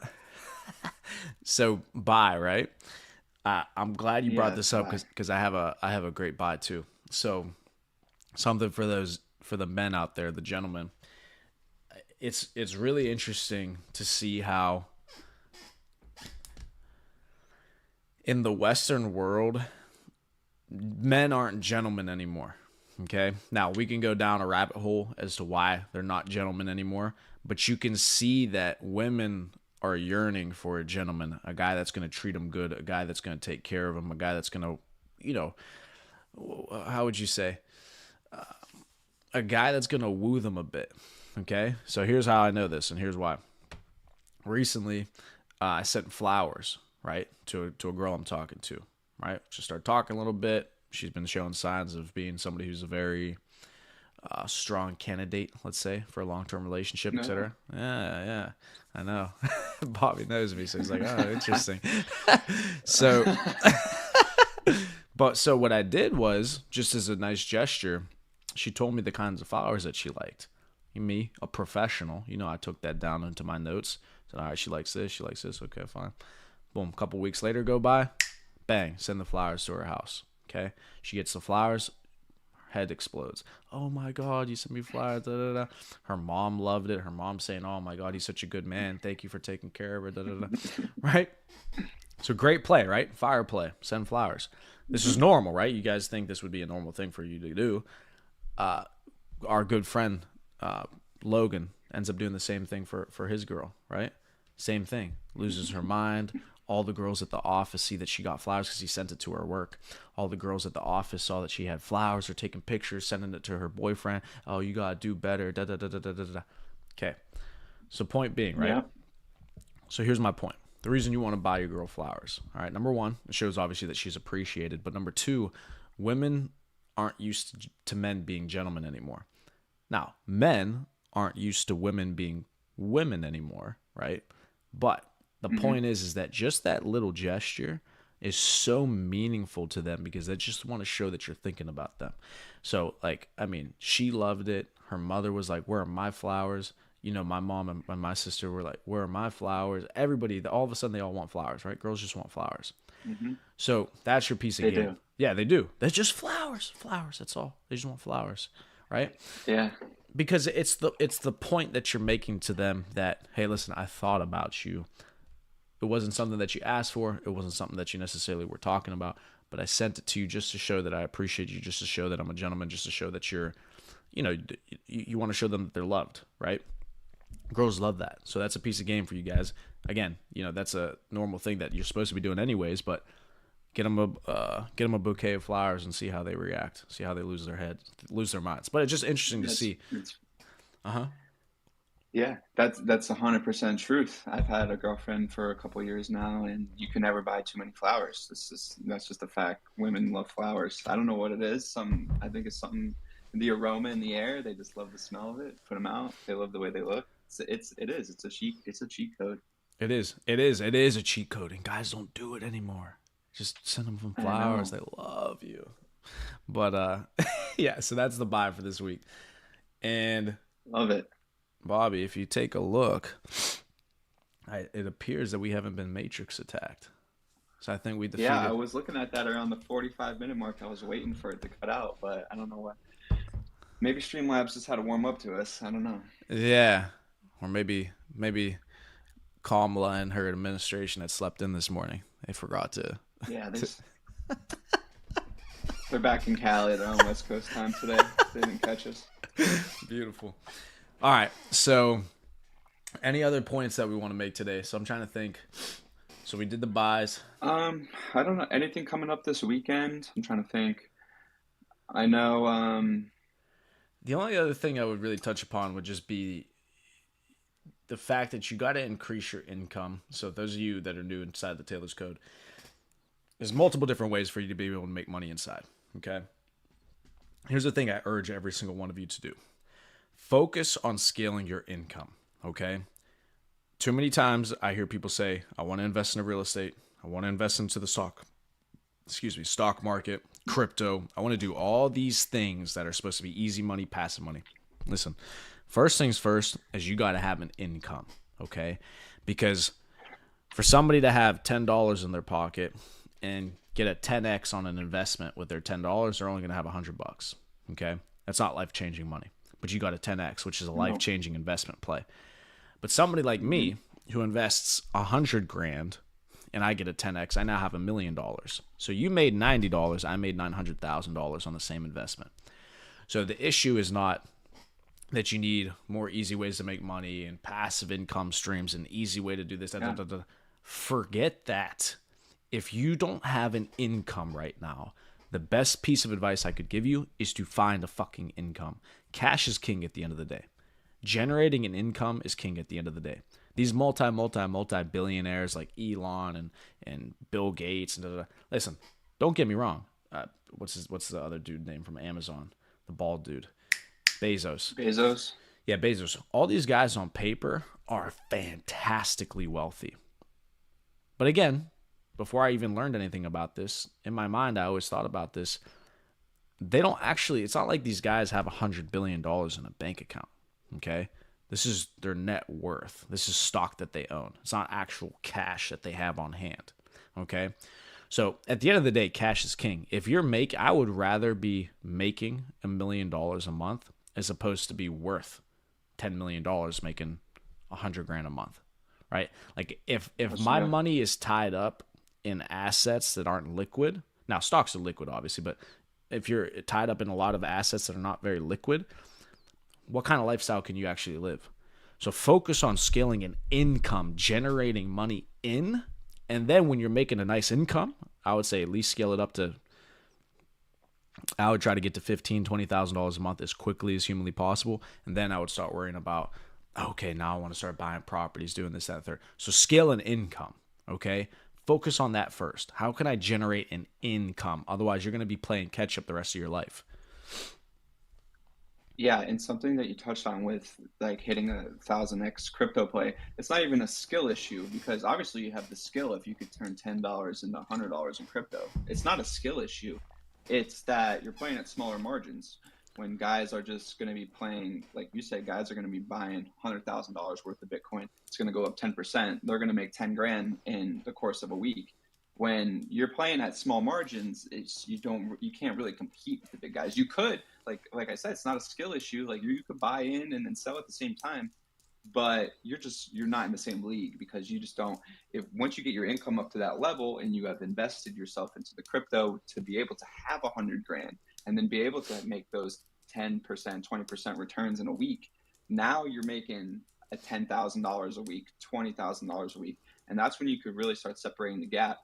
so buy right. I'm glad you brought Yes. this up because I have a great buy too. So something for the men out there, the gentlemen. It's really interesting to see how in the Western world, men aren't gentlemen anymore. Okay. Now we can go down a rabbit hole as to why they're not gentlemen anymore, but you can see that women are yearning for a gentleman, a guy that's going to treat them good, a guy that's going to take care of them, a guy that's going to, how would you say, a guy that's going to woo them a bit. Okay. So here's how I know this, and here's why. Recently, I sent flowers, right, to a girl I'm talking to, right? Just started talking a little bit. She's been showing signs of being somebody who's a very strong candidate, let's say, for a long-term relationship, No. etc. Yeah, I know. Bobby knows me, so he's like, oh, interesting. So, so what I did was, just as a nice gesture, she told me the kinds of flowers that she liked. Me, a professional, I took that down into my notes. Said, all right, she likes this, okay, fine. Boom, a couple weeks later go by, bang, send the flowers to her house. Okay, she gets the flowers. head explodes. Oh my God, you sent me flowers. Da, da, da. Her mom loved it. Her mom saying, oh my God, he's such a good man. Thank you for taking care of her. Da, da, da. Right? So great play, right? Fire play. Send flowers. This is normal, right? You guys think this would be a normal thing for you to do. Our good friend Logan ends up doing the same thing for his girl, right? Same thing. Loses her mind. All the girls at the office see that she got flowers because he sent it to her work. All the girls at the office saw that she had flowers, or taking pictures, sending it to her boyfriend. Oh, you gotta do better. Da da da da da da da. Okay. So point being, right? Yeah. So here's my point. The reason you want to buy your girl flowers. All right. Number one, it shows obviously that she's appreciated. But number two, women aren't used to men being gentlemen anymore. Now, men aren't used to women being women anymore, right? But the point is that just that little gesture is so meaningful to them because they just want to show that you're thinking about them. So, like, I mean, she loved it. Her mother was like, where are my flowers? You know, my mom and my sister were like, where are my flowers? Everybody, all of a sudden, they all want flowers, right? Girls just want flowers. So that's your piece of They game. do. Yeah, they do. They're just flowers. Flowers, that's all. They just want flowers, right? Yeah. Because it's the point that you're making to them that, hey, listen, I thought about you. It wasn't something that you asked for. It wasn't something that you necessarily were talking about. But I sent it to you just to show that I appreciate you, just to show that I'm a gentleman, just to show that you're, you know, you want to show them that they're loved, right? Girls love that. So that's a piece of game for you guys. Again, you know, that's a normal thing that you're supposed to be doing anyways, but get them a bouquet of flowers and see how they react, see how they lose their minds. But it's just interesting to see. Yeah, that's 100% truth. I've had a girlfriend for a couple years now, and you can never buy too many flowers. That's just a fact. Women love flowers. I don't know what it is. I think it's something, the aroma in the air. They just love the smell of it. Put them out. They love the way they look. It's a cheat code. It is a cheat code, and guys don't do it anymore. Just send them some flowers. They love you. But yeah, so that's the buy for this week. And Love it. Bobby, if you take a look, it appears that we haven't been Matrix attacked. So I think we defeated. Yeah, I was looking at that around the 45-minute mark. I was waiting for it to cut out, but I don't know what. Maybe Streamlabs just had to warm up to us. I don't know. Yeah, or maybe Kamala and her administration had slept in this morning. They forgot to. Yeah, they're back in Cali. They're on West Coast time today. They didn't catch us. Beautiful. All right. So, any other points that we want to make today? So I'm trying to think. So we did the buys. I don't know anything coming up this weekend. I'm trying to think. I know. The only other thing I would really touch upon would just be the fact that you got to increase your income. So those of you that are new inside the Taylor's Code, there's multiple different ways for you to be able to make money inside. Okay. Here's the thing I urge every single one of you to do. Focus on scaling your income. Okay. Too many times I hear people say, I want to invest in real estate. I want to invest into the stock market, crypto. I want to do all these things that are supposed to be easy money, passive money. Listen, first things first is you got to have an income. Okay. Because for somebody to have $10 in their pocket and get a 10x on an investment with their $10, they're only going to have $100. Okay. That's not life-changing money, but you got a 10x, which is a life-changing investment play. But somebody like me who invests $100,000 and I get a 10x, I now have $1 million. So you made $90, I made $900,000 on the same investment. So the issue is not that you need more easy ways to make money and passive income streams, an easy way to do this. Forget that. If you don't have an income right now, the best piece of advice I could give you is to find a fucking income. Cash is king at the end of the day. Generating an income is king at the end of the day. These multi-billionaires like Elon and Bill Gates and listen, don't get me wrong. What's the other dude name from Amazon? The bald dude. Bezos. Yeah, Bezos. All these guys on paper are fantastically wealthy. But again, before I even learned anything about this, in my mind I always thought about this. They don't actually, it's not like these guys have $100 billion in a bank account. Okay, this is their net worth. This is stock that they own. It's not actual cash that they have on hand. Okay, So at the end of the day, cash is king. If you're I would rather be making $1 million a month as opposed to be worth $10 million making $100,000 a month, right? Like if my Yeah. money is tied up in assets that aren't liquid, now stocks are liquid obviously, but if you're tied up in a lot of assets that are not very liquid, what kind of lifestyle can you actually live? So focus on scaling an income, generating money in, and then when you're making a nice income, I would say at least scale it up to, I would try to get to $15,000, $20,000 a month as quickly as humanly possible. And then I would start worrying about, okay, now I want to start buying properties, doing this, that, and third. So scale an income, okay? Focus on that first. How can I generate an income? Otherwise, you're going to be playing catch up the rest of your life. Yeah, and something that you touched on with like hitting 1,000x crypto play, it's not even a skill issue because obviously you have the skill if you could turn $10 into $100 in crypto. It's not a skill issue. It's that you're playing at smaller margins. When guys are just going to be playing, like you said, guys are going to be buying $100,000 worth of Bitcoin. It's going to go up 10%. They're going to make 10 grand in the course of a week. When you're playing at small margins, you can't really compete with the big guys. You could, like I said, it's not a skill issue. Like you could buy in and then sell at the same time, but you're not in the same league because you just don't. If once you get your income up to that level and you have invested yourself into the crypto to be able to have 100 grand and then be able to make those 10%, 20% returns in a week, now you're making a $10,000 a week, $20,000 a week, and that's when you could really start separating the gap.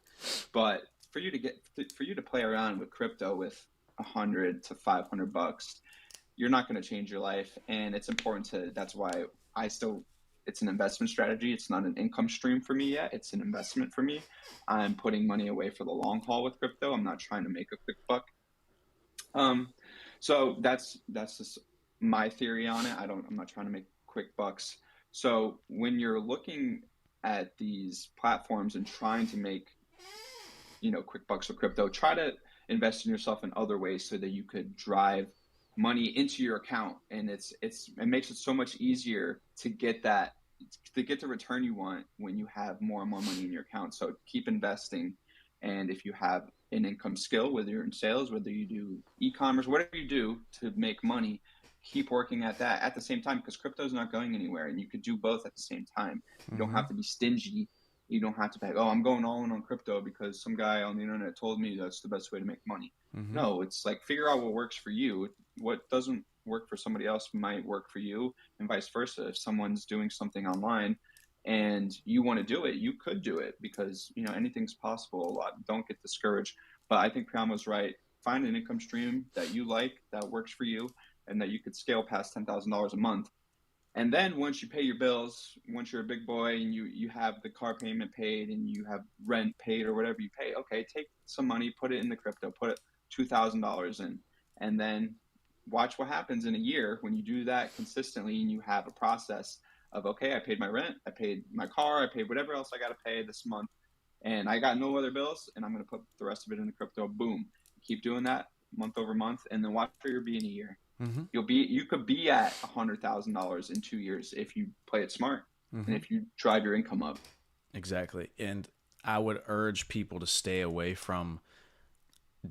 But for you to play around with crypto with 100 to 500 bucks, you're not going to change your life, and it's important to. That's why I still. It's an investment strategy. It's not an income stream for me yet. It's an investment for me. I'm putting money away for the long haul with crypto. I'm not trying to make a quick buck. Um, so that's just my theory on it. I'm not trying to make quick bucks. So when you're looking at these platforms and trying to make quick bucks with crypto, try to invest in yourself in other ways so that you could drive money into your account, and it makes it so much easier to get the return you want when you have more and more money in your account. So keep investing, and if you have an income skill, whether you're in sales, whether you do e-commerce, whatever you do to make money, keep working at that at the same time, because crypto is not going anywhere, and you could do both at the same time. You don't have to be stingy. You don't have to be like, oh, I'm going all in on crypto because some guy on the internet told me that's the best way to make money. No, it's like figure out what works for you. What doesn't work for somebody else might work for you, and vice versa. If someone's doing something online and you want to do it, you could do it because anything's possible. A lot. Don't get discouraged. But I think Priyamo's right. Find an income stream that you like, that works for you, and that you could scale past $10,000 a month. And then once you pay your bills, once you're a big boy and you have the car payment paid and you have rent paid or whatever you pay, okay, take some money, put it in the crypto, put it $2,000 in, and then watch what happens in a year when you do that consistently and you have a process of, okay, I paid my rent, I paid my car, I paid whatever else I got to pay this month, and I got no other bills, and I'm going to put the rest of it in the crypto. Boom. Keep doing that month over month, and then watch where you'll be in a year. You could be at $100,000 in 2 years if you play it smart and if you drive your income up. Exactly. And I would urge people to stay away from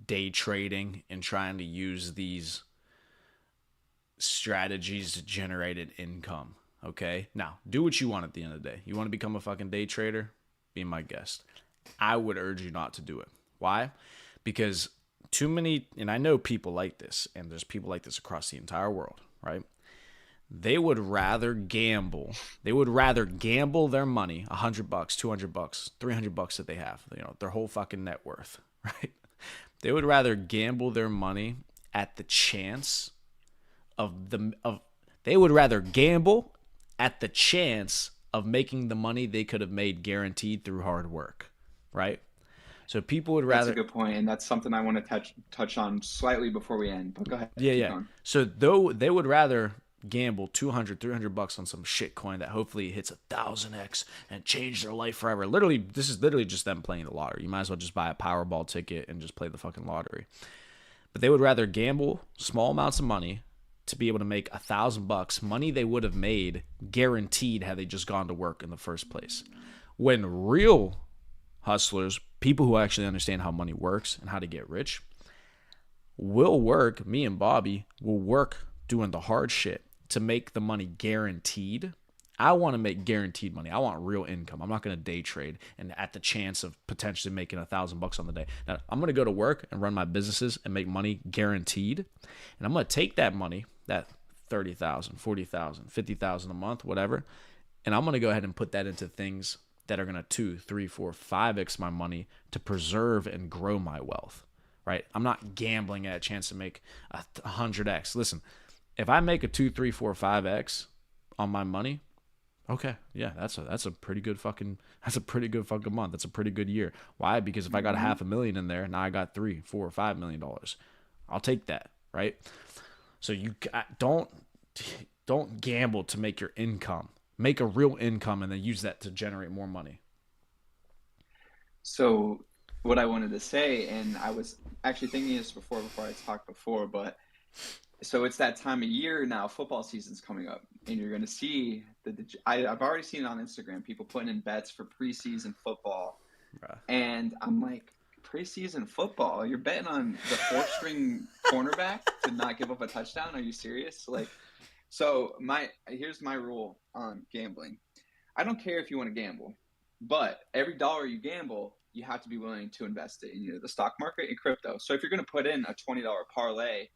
day trading and trying to use these strategies to generate an income. Okay. Now, do what you want at the end of the day. You want to become a fucking day trader? Be my guest. I would urge you not to do it. Why? Because too many, and I know people like this, and there's people like this across the entire world, right? They would rather gamble. They would rather gamble their money, $100, $200, $300 that they have, their whole fucking net worth, right? They would rather gamble their money at the chance they would rather gamble at the chance of making the money they could have made guaranteed through hard work, right? So people would rather. That's a good point, and that's something I want to touch on slightly before we end. But go ahead. Yeah. Going. So though they would rather gamble $200, $300 on some shit coin that hopefully hits 1,000x and change their life forever. Literally, this is literally just them playing the lottery. You might as well just buy a Powerball ticket and just play the fucking lottery. But they would rather gamble small amounts of money to be able to make $1,000, money they would have made guaranteed had they just gone to work in the first place. When real hustlers, people who actually understand how money works and how to get rich, will work. Me and Bobby will work doing the hard shit to make the money guaranteed. I want to make guaranteed money. I want real income. I'm not going to day trade and at the chance of potentially making $1,000 on the day. Now, I'm going to go to work and run my businesses and make money guaranteed. And I'm going to take that money, that 30,000, 40,000, 50,000 a month, whatever, and I'm going to go ahead and put that into things that are going to 2, 3, 4, 5x my money to preserve and grow my wealth. Right? I'm not gambling at a chance to make 100x. Listen, if I make a 2, 3, 4, 5x on my money, okay, yeah, that's a pretty good fucking month. That's a pretty good year. Why? Because if I got $500,000 in there, now I got 3, 4, or $5 million. I'll take that, right? So you don't gamble to make your income. Make a real income and then use that to generate more money. So what I wanted to say, and I was actually thinking this before I talked before, but so it's that time of year now. Football season's coming up, and you're going to see I've already seen it on Instagram. People putting in bets for preseason football, Bruh. and I'm like, preseason football? You're betting on the fourth-string cornerback to not give up a touchdown? Are you serious? Like, so here's my rule on gambling. I don't care if you want to gamble, but every dollar you gamble, you have to be willing to invest it in either the stock market and crypto. So if you're going to put in a $20 parlay,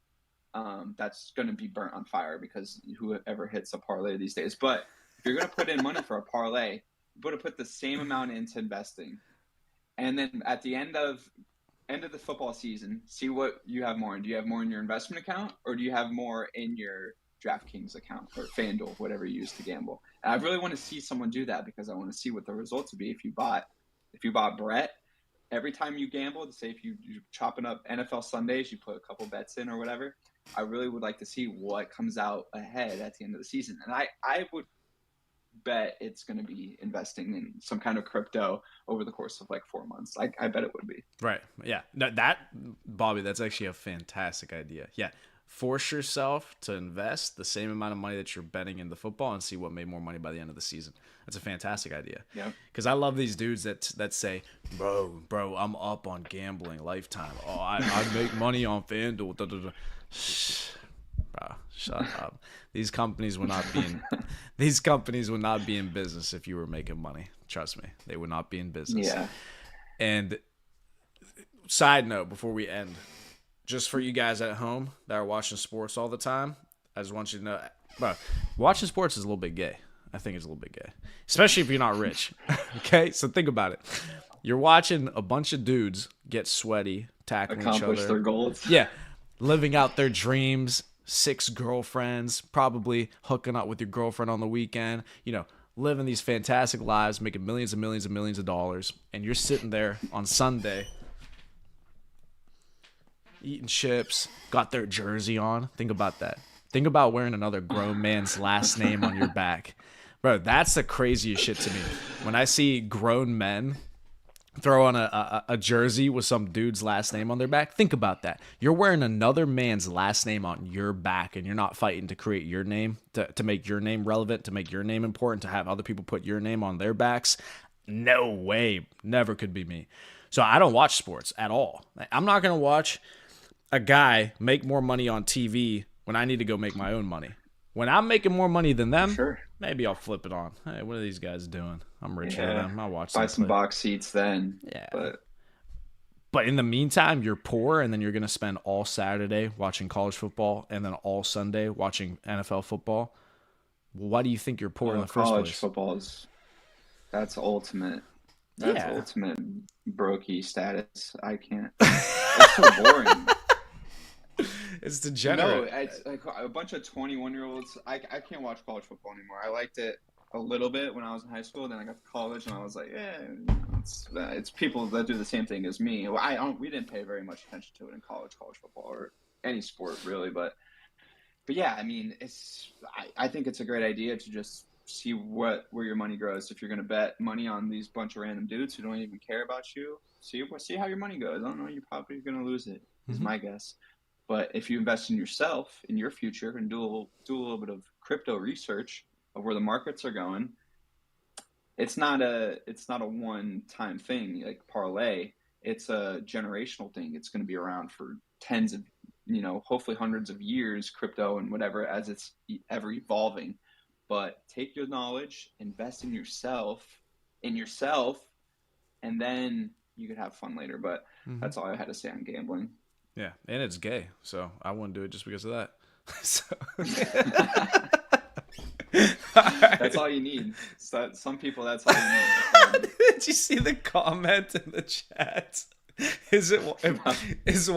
that's going to be burnt on fire because whoever hits a parlay these days. But if you're going to put in money for a parlay, you got to put the same amount into investing. And then at the end of the football season, see what you have more in. Do you have more in your investment account, or do you have more in your DraftKings account or FanDuel, whatever you use to gamble? And I really want to see someone do that because I want to see what the results would be if you bought Brett. Every time you gamble, say if you're chopping up NFL Sundays, you put a couple bets in or whatever. I really would like to see what comes out ahead at the end of the season. And I would bet it's going to be investing in some kind of crypto over the course of like 4 months. I bet it would be. Right. Yeah. Bobby, that's actually a fantastic idea. Yeah. Force yourself to invest the same amount of money that you're betting in the football and see what made more money by the end of the season. That's a fantastic idea. Yeah. Because I love these dudes that say, bro, I'm up on gambling lifetime. Oh, I make money on FanDuel. Bro, shut up. These companies would not be in business if you were making money. Trust me, they would not be in business. Yeah. And side note before we end, just for you guys at home that are watching sports all the time, I just want you to know, bro, watching sports is a little bit gay. I think it's a little bit gay, especially if you're not rich. Okay, so think about it. You're watching a bunch of dudes get sweaty, tackling each other, accomplish their goals. Yeah, living out their dreams. 6 girlfriends, probably hooking up with your girlfriend on the weekend. Living these fantastic lives, making millions and millions and millions of dollars, and you're sitting there on Sunday eating chips, got their jersey on. Think about that. Think about wearing another grown man's last name on your back. Bro, that's the craziest shit to me. When I see grown men throw on a jersey with some dude's last name on their back, think about that. You're wearing another man's last name on your back, and you're not fighting to create your name, to make your name relevant, to make your name important, to have other people put your name on their backs. No way. Never could be me. So I don't watch sports at all. I'm not going to watch a guy make more money on TV when I need to go make my own money. When I'm making more money than them, sure, maybe I'll flip it on. Hey, what are these guys doing? I'm richer than them. I'll watch buy some box seats then. Yeah. But in the meantime, you're poor, and then you're going to spend all Saturday watching college football and then all Sunday watching NFL football. Why do you think you're poor in the first place? College football that's ultimate. That's ultimate brokey status. I can't. It's so boring. It's degenerate. No, it's like a bunch of 21-year-olds. I can't watch college football anymore. I liked it a little bit when I was in high school. Then I got to college, and I was like, it's people that do the same thing as me. We didn't pay very much attention to it in college football, or any sport really. But yeah, I mean, I think it's a great idea to just see where your money grows. If you're going to bet money on these bunch of random dudes who don't even care about you, see how your money goes. I don't know, you're probably going to lose it, is my guess. But if you invest in yourself, in your future, and do a little bit of crypto research of where the markets are going, it's not a one time thing like parlay. It's a generational thing. It's going to be around for tens of, hopefully hundreds of years, crypto and whatever, as it's ever evolving. But take your knowledge, invest in yourself, and then you could have fun later. But Mm-hmm. that's all I had to say on gambling. Yeah, and it's gay, so I wouldn't do it just because of that. So, That's all you need. So some people, that's all you need. That's all you need. Did you see the comment in the chat? Is it is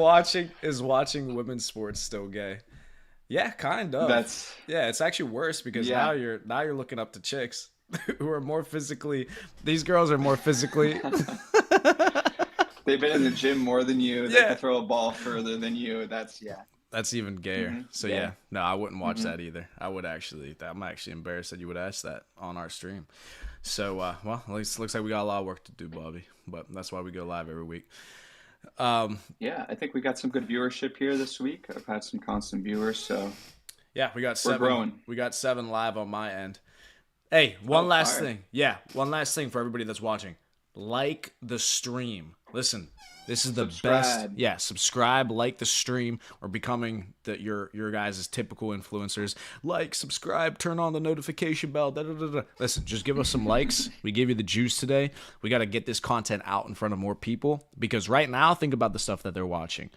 watching women's sports still gay? Yeah, kind of. That's Yeah, it's actually worse because yeah. now you're looking up to chicks who are more physically. These girls are more physically. They've been in the gym more than you. They Yeah, can throw a ball further than you. That's yeah. that's even gayer. So Yeah. yeah, no, I wouldn't watch that either. I'm actually embarrassed that you would ask that on our stream. So well, at least looks like we got a lot of work to do, Bobby. But that's why we go live every week. Yeah, I think we got some good viewership here this week. I've had some constant viewers, so Yeah, we got we're 7. growing. We got 7 live on my end. Hey, Oh, one all last right. thing. Yeah, one last thing for everybody that's watching. Like the stream. Listen, this is the best. Subscribe. Yeah, subscribe, like the stream, or becoming your guys' typical influencers. Like, subscribe, turn on the notification bell. Da, da, da, da. Listen, just give us some likes. We gave you the juice today. We got to get this content out in front of more people because right now, think about the stuff that they're watching.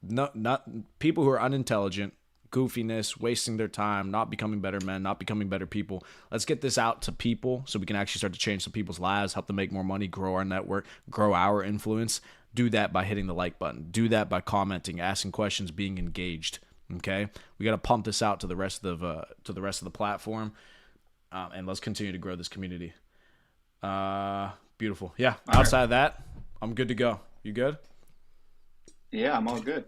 Not people who are unintelligent, goofiness, wasting their time, not becoming better men, not becoming better people. Let's get this out to people so we can actually start to change some people's lives, help them make more money, grow our network, grow our influence. Do that by hitting the like button. Do that by commenting, asking questions, being engaged. Okay, we got to pump this out to the rest of the platform, and let's continue to grow this community. Beautiful. Yeah. All right. Outside of that, I'm good to go. You good? Yeah, I'm all good.